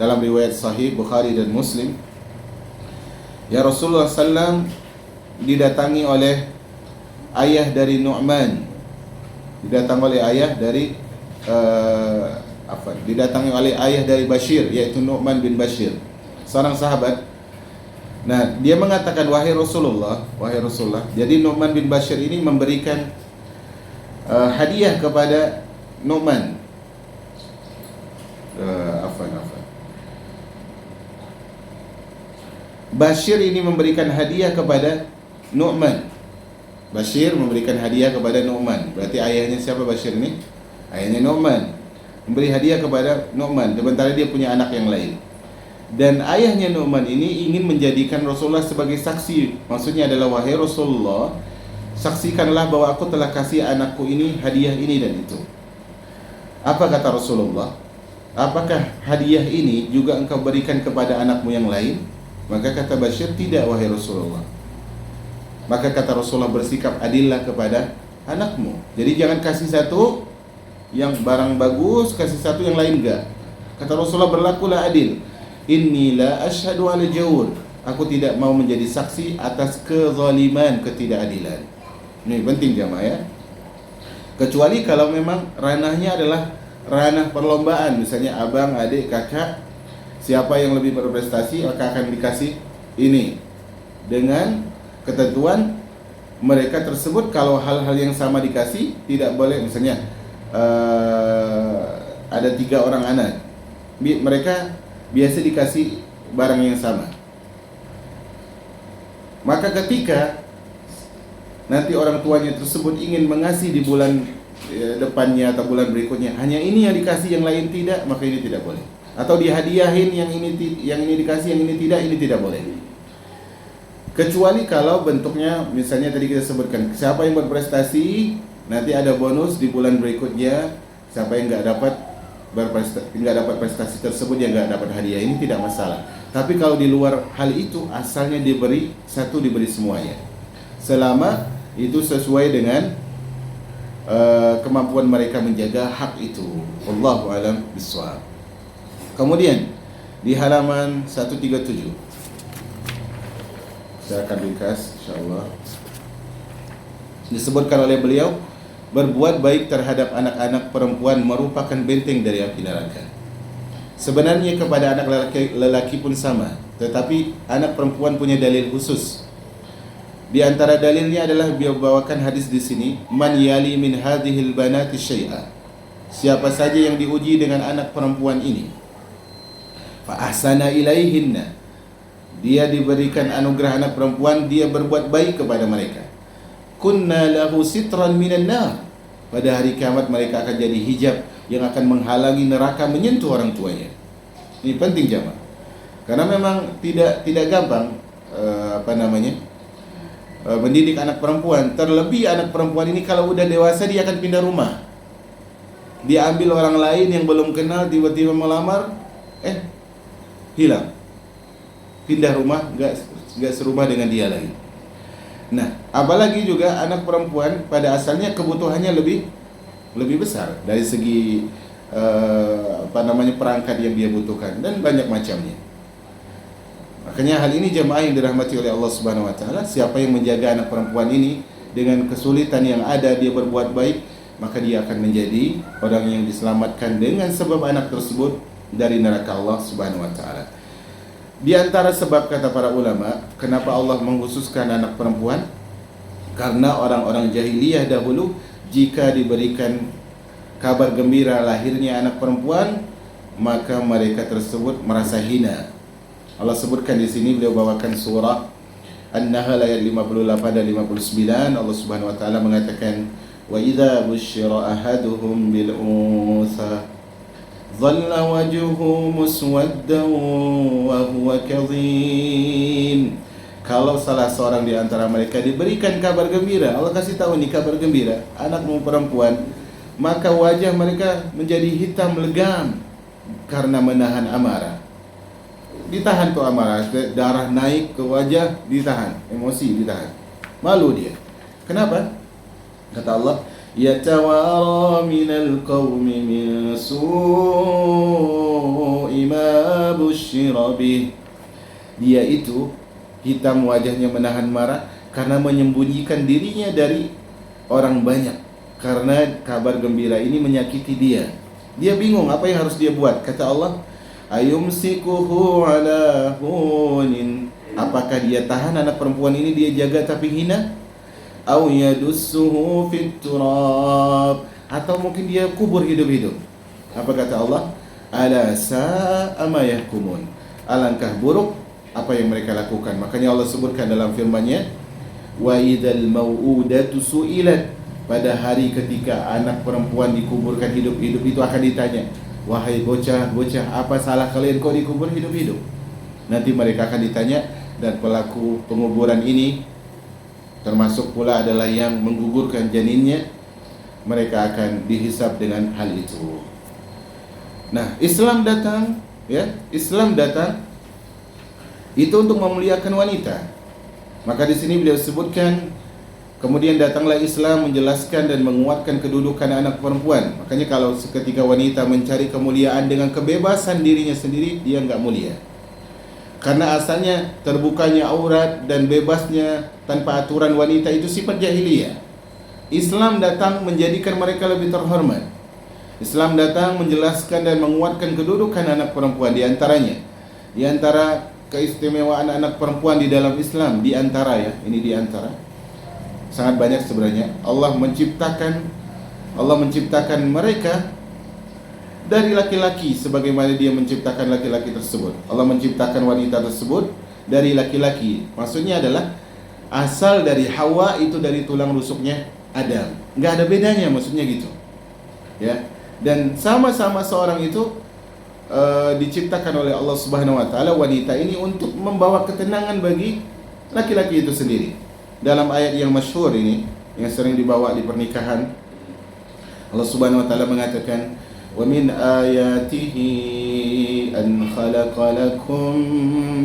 dalam riwayat Sahih Bukhari dan Muslim, ya Rasulullah SAW didatangi oleh ayah dari Nu'man, didatangi oleh ayah dari Bashir, yaitu Nu'man bin Bashir, seorang sahabat. Nah, dia mengatakan, wahai Rasulullah. Jadi Nu'man bin Bashir ini memberikan hadiah kepada Nu'man. Bashir ini memberikan hadiah kepada Nu'man. Bashir memberikan hadiah kepada Nu'man. Berarti ayahnya siapa Bashir ini? Ayahnya Nu'man. Memberi hadiah kepada Nu'man, sementara dia punya anak yang lain. Dan ayahnya Nu'man ini ingin menjadikan Rasulullah sebagai saksi. Maksudnya adalah, wahai Rasulullah, saksikanlah bahwa aku telah kasih anakku ini hadiah ini dan itu. Apa kata Rasulullah? Apakah hadiah ini juga engkau berikan kepada anakmu yang lain? Maka kata Bashir, tidak wahai Rasulullah. Maka kata Rasulullah, bersikap adillah kepada anakmu. Jadi jangan kasih satu yang barang bagus, kasih satu yang lain enggak. Kata Rasulullah, berlakulah adil. Inni la asyhadu ala jawur. Aku tidak mau menjadi saksi atas kezaliman, ketidakadilan. Ini penting jamaah ya. Kecuali kalau memang ranahnya adalah ranah perlombaan, misalnya abang, adik, kakak, siapa yang lebih berprestasi maka akan dikasih ini. Dengan ketentuan mereka tersebut, kalau hal-hal yang sama dikasih, tidak boleh. Misalnya ada 3 orang anak, mereka biasa dikasih barang yang sama. Maka ketika nanti orang tuanya tersebut ingin mengasih di bulan depannya atau bulan berikutnya, hanya ini yang dikasih, yang lain tidak, maka ini tidak boleh. Atau dihadiahin yang ini dikasih, yang ini tidak boleh. Kecuali kalau bentuknya, misalnya tadi kita sebutkan, siapa yang berprestasi nanti ada bonus di bulan berikutnya. Siapa yang nggak dapat prestasi tersebut, yang nggak dapat hadiah, ini tidak masalah. Tapi kalau di luar hal itu, asalnya diberi semuanya, selama itu sesuai dengan kemampuan mereka menjaga hak itu. Wallahu a'lam bishawab. Kemudian di halaman 137, saya akan ringkas insyaallah, disebutkan oleh beliau, berbuat baik terhadap anak-anak perempuan merupakan benteng dari api neraka. Sebenarnya kepada anak lelaki pun sama, tetapi anak perempuan punya dalil khusus. Di antara dalilnya adalah beliau bawakan hadis di sini, man yali min hadhil banati syai'a. Siapa saja yang diuji dengan anak perempuan ini, fa ahsana ilaihinna, dia diberikan anugerah anak perempuan, dia berbuat baik kepada mereka, kunna lahu sitran minan nar, pada hari kiamat mereka akan jadi hijab yang akan menghalangi neraka menyentuh orang tuanya. Ini penting jamaah, karena memang tidak gampang mendidik anak perempuan. Terlebih anak perempuan ini kalau udah dewasa dia akan pindah rumah. Dia ambil orang lain yang belum kenal, tiba-tiba melamar, hilang, pindah rumah, nggak serumah dengan dia lagi. Nah, apalagi juga anak perempuan pada asalnya kebutuhannya lebih besar dari segi perangkat yang dia butuhkan dan banyak macamnya. Makanya hal ini jemaah yang dirahmati oleh Allah Subhanahu wa taala, siapa yang menjaga anak perempuan ini dengan kesulitan yang ada, dia berbuat baik, maka dia akan menjadi orang yang diselamatkan dengan sebab anak tersebut dari neraka Allah Subhanahu wa taala. Di antara sebab, kata para ulama, kenapa Allah mengkhususkan anak perempuan, karena orang-orang jahiliyah dahulu jika diberikan kabar gembira lahirnya anak perempuan, maka mereka tersebut merasa hina. Allah sebutkan di sini, beliau bawakan surah An-Nahl ayat 58 dan 59, Allah Subhanahu wa taala mengatakan, "Wa idza busyira ahaduhum bil untha dhalla wajhuhu muswaddan wa huwa kadhim." Kalau salah seorang di antara mereka diberikan kabar gembira, Allah kasih tahu nih kabar gembira, anakmu perempuan, maka wajah mereka menjadi hitam legam karena menahan amarah. Ditahan tuh amarah, darah naik ke wajah, ditahan, emosi ditahan, malu dia. Kenapa? Kata Allah, yatawara minal qawmi min su'i ma busyira bih. Dia itu hitam wajahnya menahan marah karena menyembunyikan dirinya dari orang banyak, karena kabar gembira ini menyakiti dia. Dia bingung apa yang harus dia buat. Kata Allah, ayumsikuhu ala hunin. Apakah dia tahan anak perempuan ini, dia jaga tapi hina? Au yadussuhu fit turab. Atau mungkin dia kubur hidup-hidup. Apa kata Allah? Ala sa'a ma yahkumun. Alangkah buruk apa yang mereka lakukan. Makanya Allah sebutkan dalam firman-Nya, wa idzal mau'udatu su'ilat. Pada hari ketika anak perempuan dikuburkan hidup-hidup itu akan ditanya, wahai bocah-bocah, apa salah kalian kok dikubur hidup-hidup? Nanti mereka akan ditanya, dan pelaku penguburan ini termasuk pula adalah yang menggugurkan janinnya. Mereka akan dihisab dengan hal itu. Nah, Islam datang, ya, Islam datang itu untuk memuliakan wanita. Maka di sini beliau sebutkan, kemudian datanglah Islam menjelaskan dan menguatkan kedudukan anak perempuan. Makanya kalau seketika wanita mencari kemuliaan dengan kebebasan dirinya sendiri, dia enggak mulia. Karena asalnya terbukanya aurat dan bebasnya tanpa aturan wanita itu sifat jahiliyah. Islam datang menjadikan mereka lebih terhormat. Islam datang menjelaskan dan menguatkan kedudukan anak perempuan. Di antaranya, di antara keistimewaan anak perempuan di dalam Islam, di antara, ya, ini di antara, sangat banyak sebenarnya. Allah menciptakan mereka dari laki-laki sebagaimana dia menciptakan laki-laki tersebut. Allah menciptakan wanita tersebut dari laki-laki. Maksudnya adalah asal dari Hawa itu dari tulang rusuknya Adam. Enggak ada bedanya, maksudnya gitu. Ya. Dan sama-sama seorang itu diciptakan oleh Allah Subhanahu wa taala, wanita ini untuk membawa ketenangan bagi laki-laki itu sendiri. Dalam ayat yang masyhur ini yang sering dibawa di pernikahan, Allah Subhanahu wa taala mengatakan, wa min ayatihi an khalaqa lakum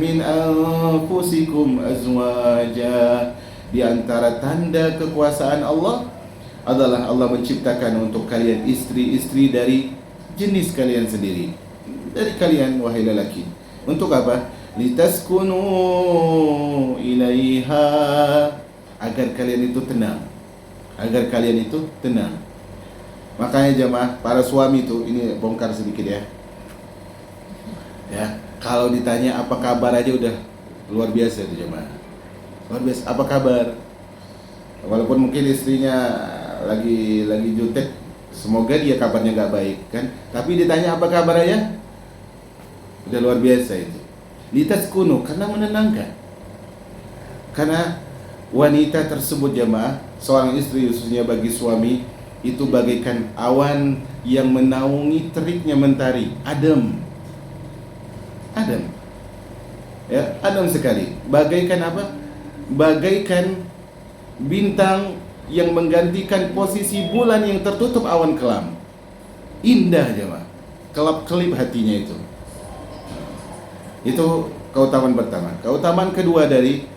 min anfusikum azwaja. Di antara tanda kekuasaan Allah adalah Allah menciptakan untuk kalian istri-istri dari jenis kalian sendiri, dari kalian wahai lelaki. Untuk apa? Litaskunu ilaiha, agar kalian itu tenang. Agar kalian itu tenang. Makanya jemaah, para suami itu, ini bongkar sedikit ya. Ya, kalau ditanya apa kabar aja udah luar biasa itu jemaah. Luar biasa, apa kabar? Walaupun mungkin istrinya lagi jutek, semoga dia kabarnya gak baik kan. Tapi ditanya apa kabar aja, udah luar biasa itu. Litaskunu, karena menenangkan. Karena wanita tersebut jemaah, seorang istri khususnya bagi suami, itu bagaikan awan yang menaungi teriknya mentari, adem. Adem. Ya, adem sekali. Bagaikan apa? Bagaikan bintang yang menggantikan posisi bulan yang tertutup awan kelam. Indah jemaah. Kelap-kelip hatinya itu. Itu keutamaan pertama. Keutamaan kedua dari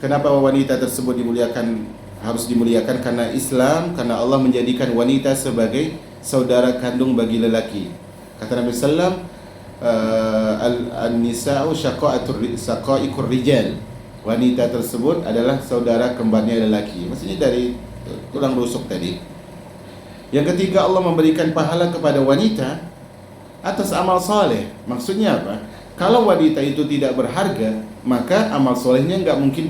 kenapa wanita tersebut dimuliakan, harus dimuliakan, karena Islam, karena Allah menjadikan wanita sebagai saudara kandung bagi lelaki. Kata Nabi sallam, an-nisa'u syaqa'iqur rijal. Wanita tersebut adalah saudara kembarnya lelaki. Maksudnya dari tulang rusuk tadi. Yang ketiga, Allah memberikan pahala kepada wanita atas amal soleh. Maksudnya apa? Kalau wanita itu tidak berharga, maka amal solehnya nggak mungkin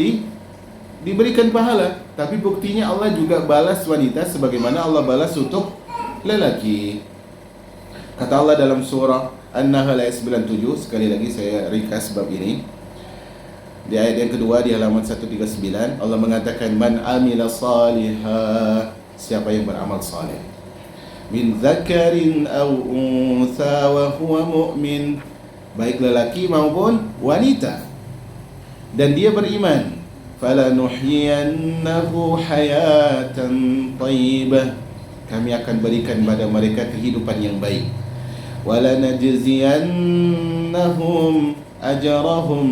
diberikan pahala. Tapi buktinya Allah juga balas wanita sebagaimana Allah balas untuk lelaki. Kata Allah dalam surah An-Nahl ayat 97, sekali lagi saya ringkas bab ini. Di ayat yang kedua di halaman 139 Allah mengatakan man amila salihah, siapa yang beramal saleh, min dzakarin aw untha wa huwa mu'min, baik lelaki maupun wanita, dan dia beriman, falanuhyiyannahu hayatan thayyibah, kami akan berikan pada mereka kehidupan yang baik, walanajziyannahum ajrahum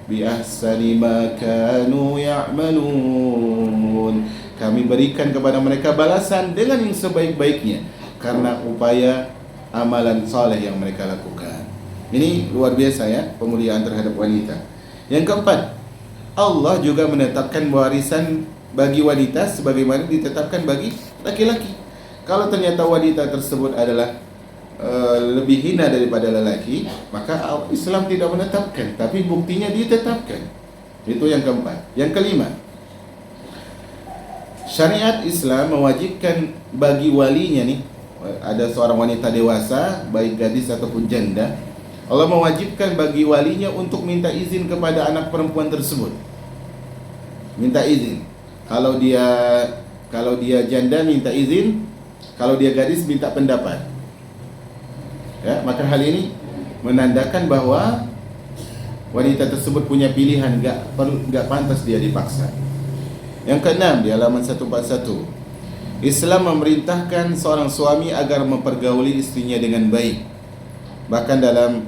bi ahsani ma kanu ya'malun, kami berikan kepada mereka balasan dengan yang sebaik-baiknya karena upaya amalan saleh yang mereka lakukan. Ini luar biasa ya, pemuliaan terhadap wanita. Yang keempat, Allah juga menetapkan warisan bagi wanita sebagaimana ditetapkan bagi laki-laki. Kalau ternyata wanita tersebut adalah lebih hina daripada lelaki, maka Islam tidak menetapkan, tapi buktinya ditetapkan. Itu yang keempat. Yang kelima, syariat Islam mewajibkan bagi walinya nih, ada seorang wanita dewasa, baik gadis ataupun janda, Allah mewajibkan bagi walinya untuk minta izin kepada anak perempuan tersebut. Minta izin. Kalau dia janda minta izin, kalau dia gadis minta pendapat. Ya, maka hal ini menandakan bahwa wanita tersebut punya pilihan, enggak pantas dia dipaksa. Yang keenam di halaman 141, Islam memerintahkan seorang suami agar mempergauli istrinya dengan baik. Bahkan dalam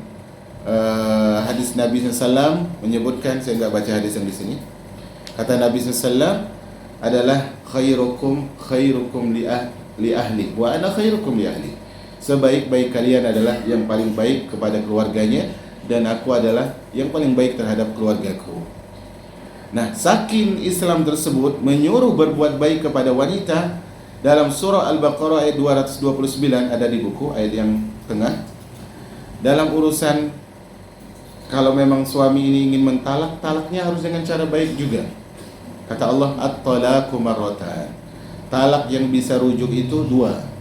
hadis Nabi SAW menyebutkan, saya enggak baca hadis yang di sini. Kata Nabi SAW adalah khairukum li ahli wa ana khairukum li ahli. Sebaik-baik kalian adalah yang paling baik kepada keluarganya, dan aku adalah yang paling baik terhadap keluargaku. Nah, saking Islam tersebut menyuruh berbuat baik kepada wanita, dalam surah Al-Baqarah ayat 229 ada di buku, ayat yang tengah. Dalam urusan kalau memang suami ini ingin mentalak, talaknya harus dengan cara baik juga. Kata Allah, at-talaqu marratan. Talak yang bisa rujuk itu dua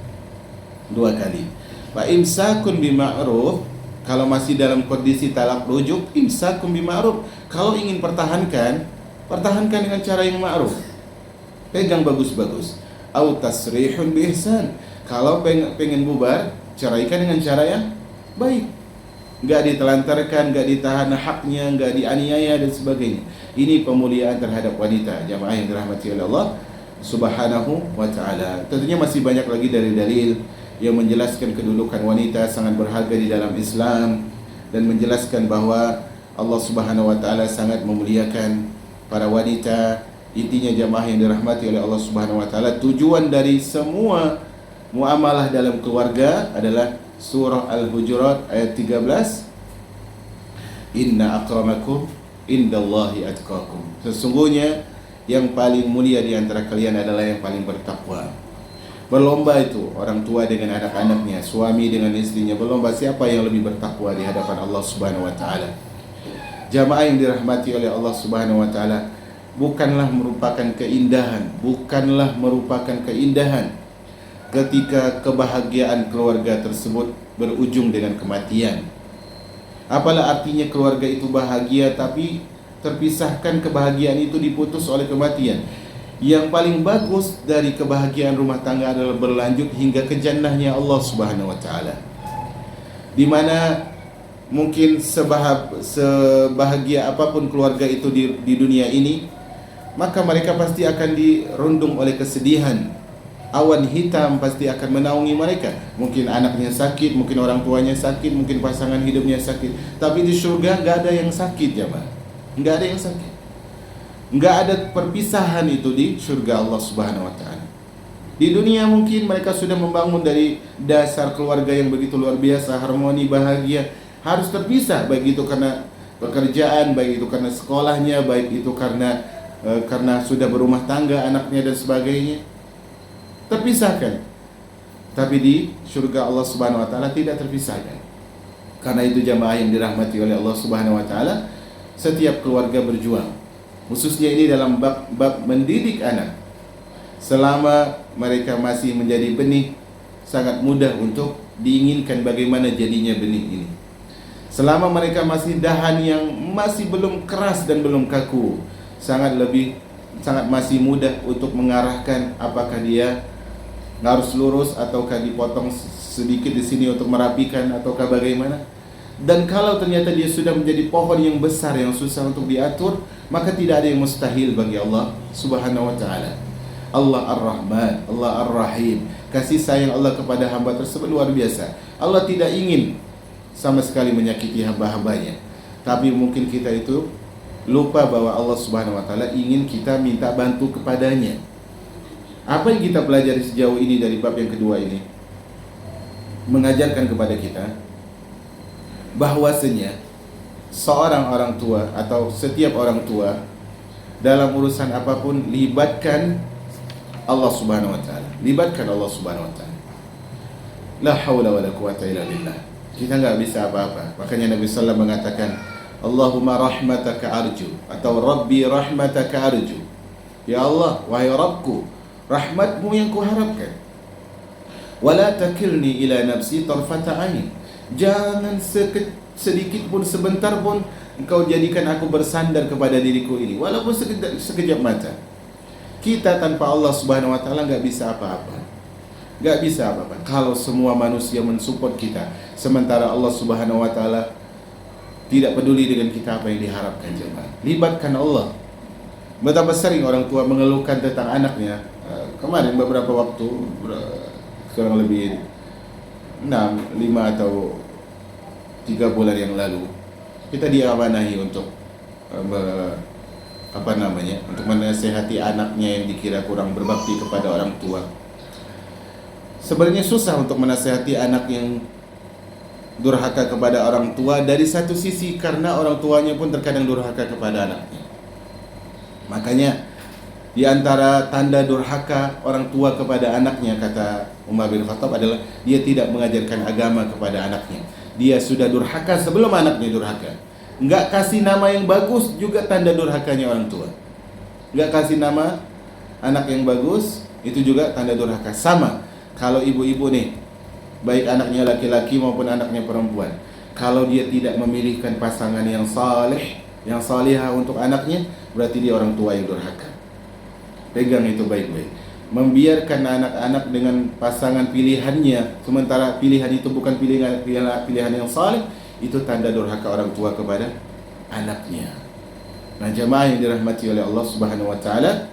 kali. Wa imsakun bima'ruf, kalau masih dalam kondisi talak rujuk, imsakun bima'ruf. Kalau ingin pertahankan dengan cara yang ma'ruf. Pegang bagus-bagus. Au tasrihun bi ihsan. Kalau pengen bubar, ceraikan dengan cara yang baik. Enggak ditelantarkan, enggak ditahan haknya, enggak dianiaya dan sebagainya. Ini pemuliaan terhadap wanita, jamaah yang dirahmati oleh Allah Subhanahu wa taala. Tentunya masih banyak lagi dari dalil yang menjelaskan kedudukan wanita sangat berharga di dalam Islam, dan menjelaskan bahwa Allah Subhanahu wa taala sangat memuliakan para wanita. Intinya jamaah yang dirahmati oleh Allah Subhanahu wa taala, tujuan dari semua muamalah dalam keluarga adalah surah Al-Hujurat ayat 13. Inna akramakum indallahi atqakum. Sesungguhnya yang paling mulia di antara kalian adalah yang paling bertakwa. Berlomba itu orang tua dengan anak-anaknya, suami dengan istrinya, berlomba siapa yang lebih bertakwa di hadapan Allah Subhanahu wa taala. Jamaah yang dirahmati oleh Allah Subhanahu wa taala, bukanlah merupakan keindahan ketika kebahagiaan keluarga tersebut berujung dengan kematian. Apalah artinya keluarga itu bahagia tapi terpisahkan, kebahagiaan itu diputus oleh kematian. Yang paling bagus dari kebahagiaan rumah tangga adalah berlanjut hingga ke jannahnya Allah Subhanahu wa taala. Di mana mungkin sebahagia apapun keluarga itu di dunia ini, maka mereka pasti akan dirundung oleh kesedihan. Awan hitam pasti akan menaungi mereka. Mungkin anaknya sakit, mungkin orang tuanya sakit, mungkin pasangan hidupnya sakit. Tapi di surga enggak ada yang sakit, ya, Pak. Enggak ada yang sakit. Enggak ada perpisahan itu di surga Allah Subhanahu wa taala. Di dunia mungkin mereka sudah membangun dari dasar keluarga yang begitu luar biasa, harmoni, bahagia, harus terpisah, baik itu karena pekerjaan, baik itu karena sekolahnya, baik itu karena sudah berumah tangga anaknya dan sebagainya. Terpisahkan. Tapi di surga Allah Subhanahu wa taala tidak terpisahkan. Karena itu jamaah yang dirahmati oleh Allah Subhanahu wa taala, setiap keluarga berjuang, khususnya ini dalam bab mendidik anak. Selama mereka masih menjadi benih, sangat mudah untuk diinginkan bagaimana jadinya benih ini. Selama mereka masih dahan yang masih belum keras dan belum kaku, sangat masih mudah untuk mengarahkan apakah dia harus lurus ataukah dipotong sedikit di sini untuk merapikan ataukah bagaimana. Dan kalau ternyata dia sudah menjadi pohon yang besar yang susah untuk diatur, maka tidak ada yang mustahil bagi Allah Subhanahu wa taala. Allah Ar-Rahman, Allah Ar-Rahim. Kasih sayang Allah kepada hamba tersebut luar biasa. Allah tidak ingin sama sekali menyakiti hamba-hambanya. Tapi mungkin kita itu lupa bahwa Allah Subhanahu wa taala ingin kita minta bantu kepadanya. Apa yang kita pelajari sejauh ini dari bab yang kedua ini? Mengajarkan kepada kita bahwasanya seorang orang tua atau setiap orang tua dalam urusan apapun libatkan Allah Subhanahu wa taala. Libatkan Allah Subhanahu wa taala. La haula wala quwata illa billah. Kita enggak bisa apa-apa. Makanya Nabi sallallahu alaihi wasallam mengatakan, Allahumma rahmataka arju atau Rabbi rahmataka arju. Ya Allah, wahai Rabbku, rahmatmu yang kuharapkan. Wala takilni ila nafsi tarfata ain. Jangan sedikit pun, sebentar pun engkau jadikan aku bersandar kepada diriku ini, walaupun sekejap mata. Kita tanpa Allah Subhanahu wa taala enggak bisa apa-apa. Enggak bisa apa-apa. Kalau semua manusia mensupport kita, sementara Allah Subhanahu wa taala tidak peduli dengan kita, apa yang diharapkan jemaah. Libatkan Allah. Betapa sering orang tua mengeluhkan tentang anaknya. Kemarin beberapa waktu, sekarang lebih 5 atau 3 bulan yang lalu, kita diamanahi untuk untuk menasehati anaknya yang dikira kurang berbakti kepada orang tua. Sebenarnya susah untuk menasehati anak yang durhaka kepada orang tua dari satu sisi, karena orang tuanya pun terkadang durhaka kepada anaknya. Makanya di antara tanda durhaka orang tua kepada anaknya, kata Umar bin Khattab, adalah dia tidak mengajarkan agama kepada anaknya. Dia sudah durhaka sebelum anaknya durhaka. Enggak kasih nama yang bagus juga tanda durhakanya orang tua. Enggak kasih nama anak yang bagus, itu juga tanda durhaka. Sama kalau ibu-ibu nih, baik anaknya laki-laki maupun anaknya perempuan, kalau dia tidak memilihkan pasangan yang saleh, yang salihah untuk anaknya, berarti dia orang tua yang durhaka. Pegang itu baik-baik. Membiarkan anak-anak dengan pasangan pilihannya, sementara pilihan itu bukan pilihan yang saleh, itu tanda durhaka orang tua kepada anaknya. Nah, jemaah yang dirahmati oleh Allah Subhanahu wa taala,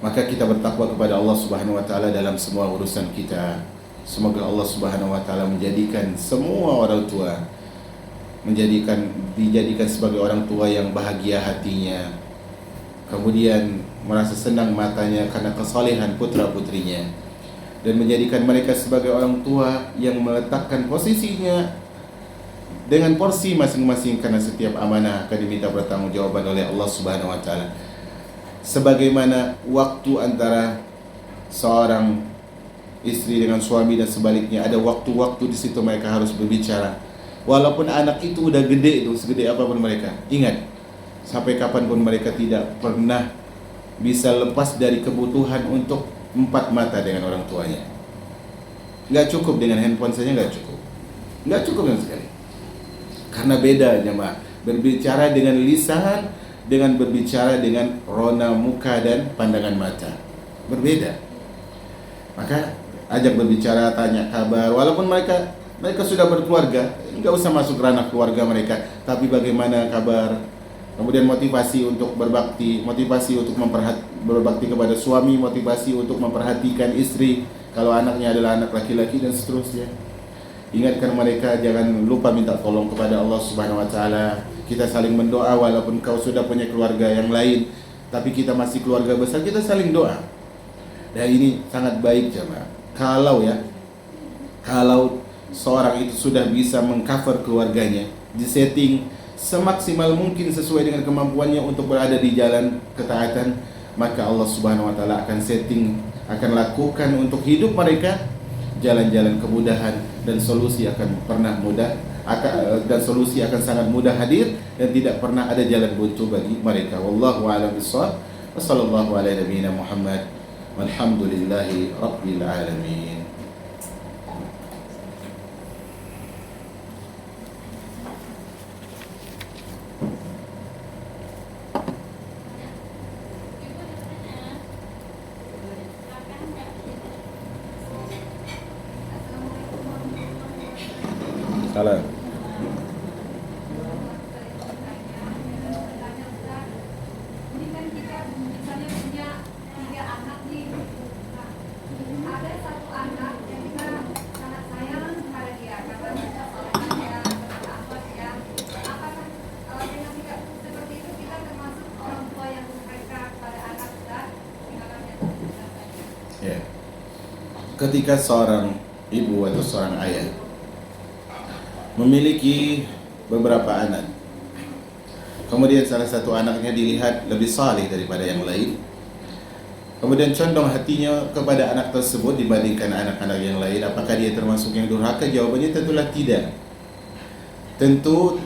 maka kita bertakwa kepada Allah Subhanahu wa taala dalam semua urusan kita. Semoga Allah Subhanahu wa taala menjadikan semua orang tua dijadikan sebagai orang tua yang bahagia hatinya, kemudian merasa senang matanya karena kesalehan putra-putrinya, dan menjadikan mereka sebagai orang tua yang meletakkan posisinya dengan porsi masing-masing, karena setiap amanah akan diminta bertanggungjawaban oleh Allah Subhanahu wa taala. Sebagaimana waktu antara seorang istri dengan suami dan sebaliknya, ada waktu-waktu di situ mereka harus berbicara. Walaupun anak itu udah gede, itu segede apapun mereka, ingat, sampai kapanpun mereka tidak pernah bisa lepas dari kebutuhan untuk 4 mata dengan orang tuanya. Nggak cukup dengan handphone saja, nggak cukup dengan sekali. Karena beda jemaah, berbicara dengan lisan dengan berbicara dengan rona muka dan pandangan mata, berbeda. Maka ajak berbicara, tanya kabar, walaupun mereka sudah berkeluarga, nggak usah masuk ranah keluarga mereka, tapi bagaimana kabar, kemudian motivasi untuk berbakti, motivasi untuk berbakti kepada suami, motivasi untuk memperhatikan istri kalau anaknya adalah anak laki-laki, dan seterusnya. Ingatkan mereka, jangan lupa minta tolong kepada Allah Subhanahu wa taala. Kita saling mendoa, walaupun kau sudah punya keluarga yang lain, tapi kita masih keluarga besar, kita saling doa. Dan ini sangat baik jemaah. Kalau seorang itu sudah bisa mengcover keluarganya, disetting semaksimal mungkin sesuai dengan kemampuannya untuk berada di jalan ketaatan, maka Allah Subhanahu wa taala akan lakukan untuk hidup mereka jalan-jalan kemudahan, dan solusi akan sangat mudah hadir, dan tidak pernah ada jalan buntu bagi mereka. Wallahu a'lam bishawab. Wassallallahu ala nabiyyina Muhammad walhamdulillahi rabbil alamin. Kalau ya, ketika seorang ibu atau seorang ayah memiliki beberapa anak, kemudian salah satu anaknya dilihat lebih saleh daripada yang lain, kemudian condong hatinya kepada anak tersebut dibandingkan anak-anak yang lain, apakah dia termasuk yang durhaka? Jawabannya tentulah tidak. Tentu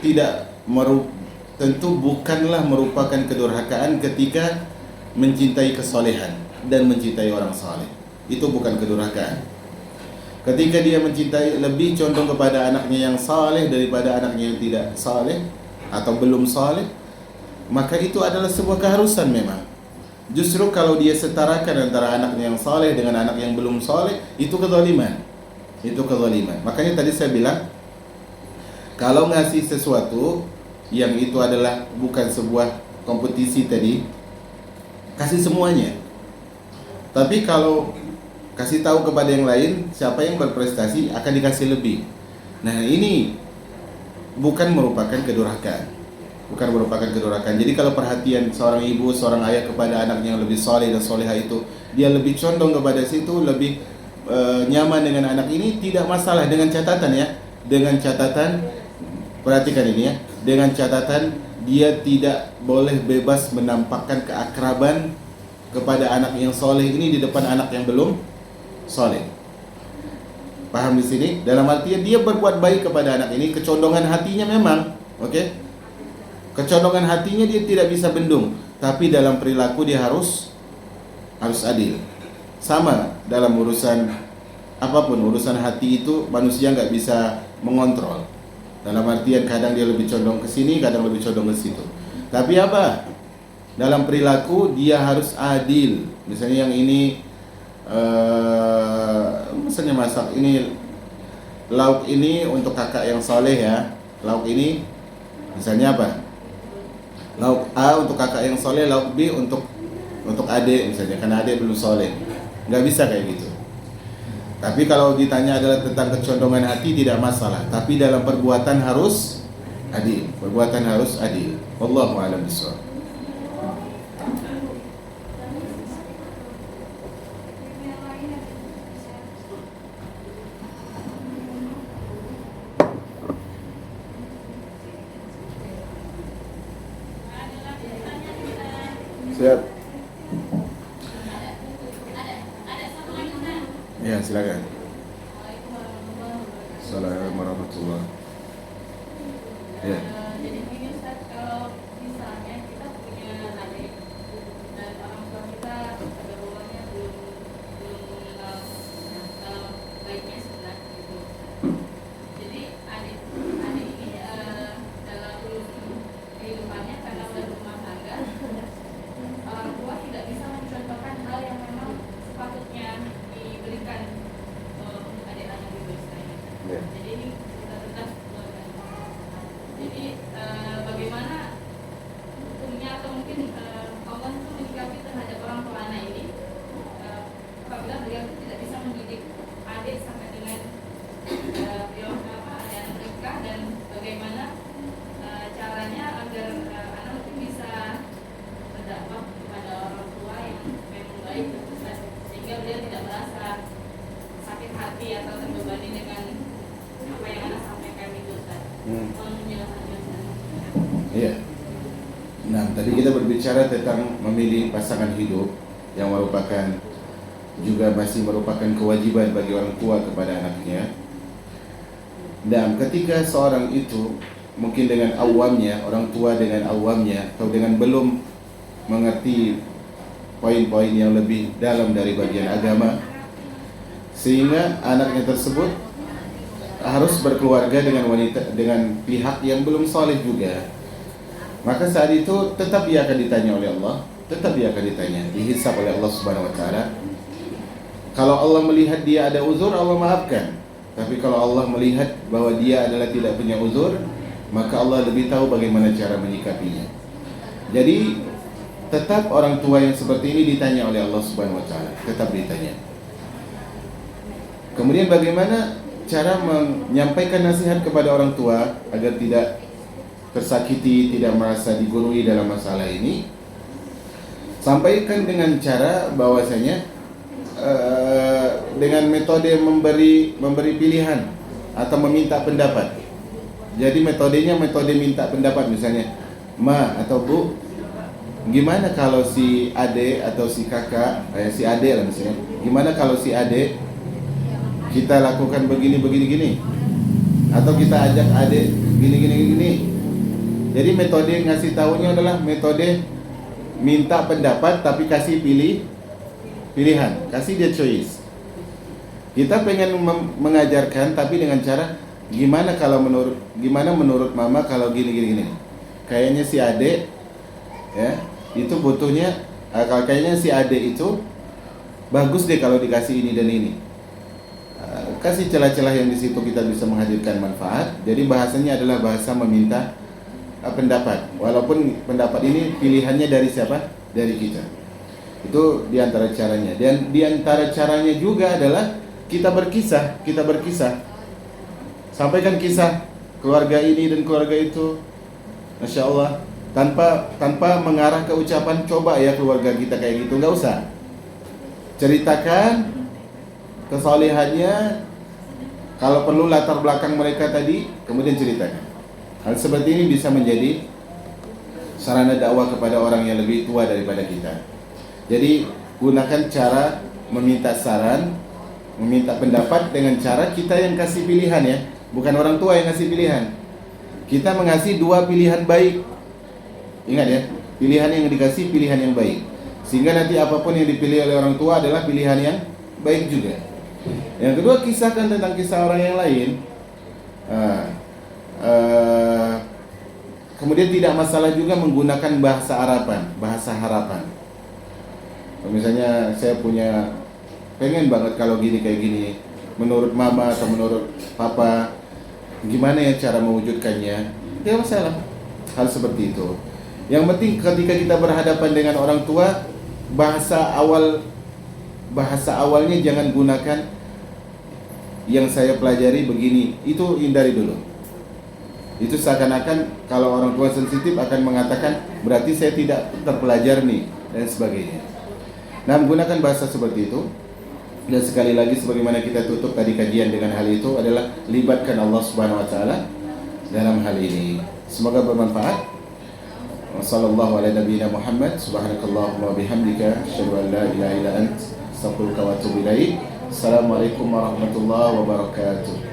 bukanlah merupakan kedurhakaan ketika mencintai kesolehan dan mencintai orang saleh. Itu bukan kedurhakaan. Ketika dia mencintai, lebih condong kepada anaknya yang saleh daripada anaknya yang tidak saleh atau belum saleh, maka itu adalah sebuah keharusan memang. Justru kalau dia setarakan antara anaknya yang saleh dengan anak yang belum saleh, itu kezaliman. Itu kezaliman. Makanya tadi saya bilang, kalau ngasih sesuatu yang itu adalah bukan sebuah kompetisi tadi, kasih semuanya. Tapi kalau kasih tahu kepada yang lain, siapa yang berprestasi akan dikasih lebih. Nah, ini bukan merupakan kedurhakaan. Bukan merupakan kedurhakaan. Jadi kalau perhatian seorang ibu, seorang ayah kepada anaknya yang lebih soleh dan soleha itu, dia lebih condong kepada situ, lebih nyaman dengan anak ini, tidak masalah, dengan catatan ya. Dengan catatan, perhatikan ini ya, dengan catatan dia tidak boleh bebas menampakkan keakraban kepada anak yang soleh ini di depan anak yang belum soleh. Paham di sini? Dalam artian dia berbuat baik kepada anak ini, kecondongan hatinya memang, oke? Kecondongan hatinya dia tidak bisa bendung, tapi dalam perilaku dia harus adil. Sama dalam urusan apapun, urusan hati itu manusia nggak bisa mengontrol. Dalam artian kadang dia lebih condong ke sini, kadang lebih condong ke situ. Tapi apa? Dalam perilaku dia harus adil. Misalnya yang ini misalnya masak ini, lauk ini untuk kakak yang soleh ya. Lauk ini misalnya apa? Lauk A untuk kakak yang soleh, lauk B untuk adik misalnya, karena adik belum soleh. Nggak bisa kayak gitu. Tapi kalau ditanya adalah tentang kecondongan hati, tidak masalah. Tapi dalam perbuatan harus adil. Perbuatan harus adil. Wallahu a'lam bishawab. Siap. Ya, silakan. Assalamualaikum warahmatullahi wabarakatuh. Ya. Jadi begini Ustaz, kalau misalnya kita punya adik dan orang tua kita pergaulannya belum baiknya sebenarnya gitu. Jadi adik ini dalam kehidupannya karena udah rumah tangga, orang tua tidak bisa mencontohkan hal yang memang sepatutnya diberikan untuk adik-adik gitu istilahnya. Ya. Jadi ini kita tetap jadi bagaimana hukumnya atau mungkin Allah itu menyikapi terhadap orang tua anak ini apabila beliau itu tidak bisa mendidik adik sampai dengan beliau adik menikah, dan bagaimana caranya agar anak itu bisa berdakwah kepada orang tua yang memang baik sehingga beliau tidak merasa sakit hati atau terbebani dengan apa yang anak sampaikan itu Ustaz. Iya. Nah, tadi kita berbicara tentang memilih pasangan hidup yang merupakan juga masih merupakan kewajiban bagi orang tua kepada anaknya. Dan ketika seorang itu mungkin dengan awamnya, orang tua dengan awamnya atau dengan belum mengerti poin-poin yang lebih dalam dari bagian agama, sehingga anaknya tersebut harus berkeluarga dengan wanita, dengan pihak yang belum saleh juga, maka saat itu tetap dia akan ditanya oleh Allah, tetap dia akan ditanya, dihisab oleh Allah Subhanahu wa taala. Kalau Allah melihat dia ada uzur, Allah maafkan. Tapi kalau Allah melihat bahwa dia adalah tidak punya uzur, maka Allah lebih tahu bagaimana cara menyikapinya. Jadi tetap orang tua yang seperti ini ditanya oleh Allah Subhanahu wa taala, tetap ditanya. Kemudian bagaimana cara menyampaikan nasihat kepada orang tua agar tidak tersakiti, tidak merasa digurui dalam masalah ini? Sampaikan dengan cara bahwasanya dengan metode memberi pilihan atau meminta pendapat. Jadi metodenya metode minta pendapat, misalnya, Ma atau Bu, gimana kalau si ade atau si kakak, si ade lah misalnya, gimana kalau si ade kita lakukan begini gini, atau kita ajak ade gini. Jadi metode ngasih tahunya adalah metode minta pendapat tapi kasih pilihan, kasih dia choice. Kita pengen mengajarkan tapi dengan cara gimana menurut mama kalau gini. Kayaknya si ade ya itu butuhnya, kalau kayaknya si ade itu bagus deh kalau dikasih ini dan ini. Kasih celah-celah yang di situ kita bisa menghadirkan manfaat. Jadi bahasanya adalah bahasa meminta pendapat, walaupun pendapat ini pilihannya dari siapa? Dari kita. Itu diantara caranya. Dan diantara caranya juga adalah kita berkisah. Sampaikan kisah keluarga ini dan keluarga itu, Masya Allah, tanpa mengarah ke ucapan coba ya keluarga kita kayak gitu, nggak usah. Ceritakan kesalehannya, kalau perlu latar belakang mereka tadi, kemudian ceritakan. Hal seperti ini bisa menjadi sarana dakwah kepada orang yang lebih tua daripada kita. Jadi gunakan cara meminta saran, meminta pendapat dengan cara kita yang kasih pilihan ya, bukan orang tua yang kasih pilihan. Kita mengasih dua pilihan baik. Ingat ya, pilihan yang dikasih pilihan yang baik. Sehingga nanti apapun yang dipilih oleh orang tua adalah pilihan yang baik juga. Yang kedua, kisahkan tentang kisah orang yang lain. Kemudian tidak masalah juga menggunakan bahasa harapan. Misalnya saya pengen banget kalau gini kayak gini, menurut mama atau menurut papa, gimana ya cara mewujudkannya? Tidak masalah hal seperti itu. Yang penting ketika kita berhadapan dengan orang tua, bahasa awalnya jangan gunakan yang saya pelajari begini, itu hindari dulu. Itu seakan-akan kalau orang tua sensitif akan mengatakan berarti saya tidak terpelajar nih dan sebagainya. Nah, menggunakan bahasa seperti itu. Dan sekali lagi sebagaimana kita tutup tadi kajian dengan hal itu adalah libatkan Allah Subhanahu wa taala dalam hal ini. Semoga bermanfaat. Wassallallahu ala nabiyyina Muhammad, subhanakallahumma wa bihamdika, asyhadu an la ilaha illa anta, astaghfiruka wa atubu ilaik. Assalamualaikum warahmatullahi wabarakatuh.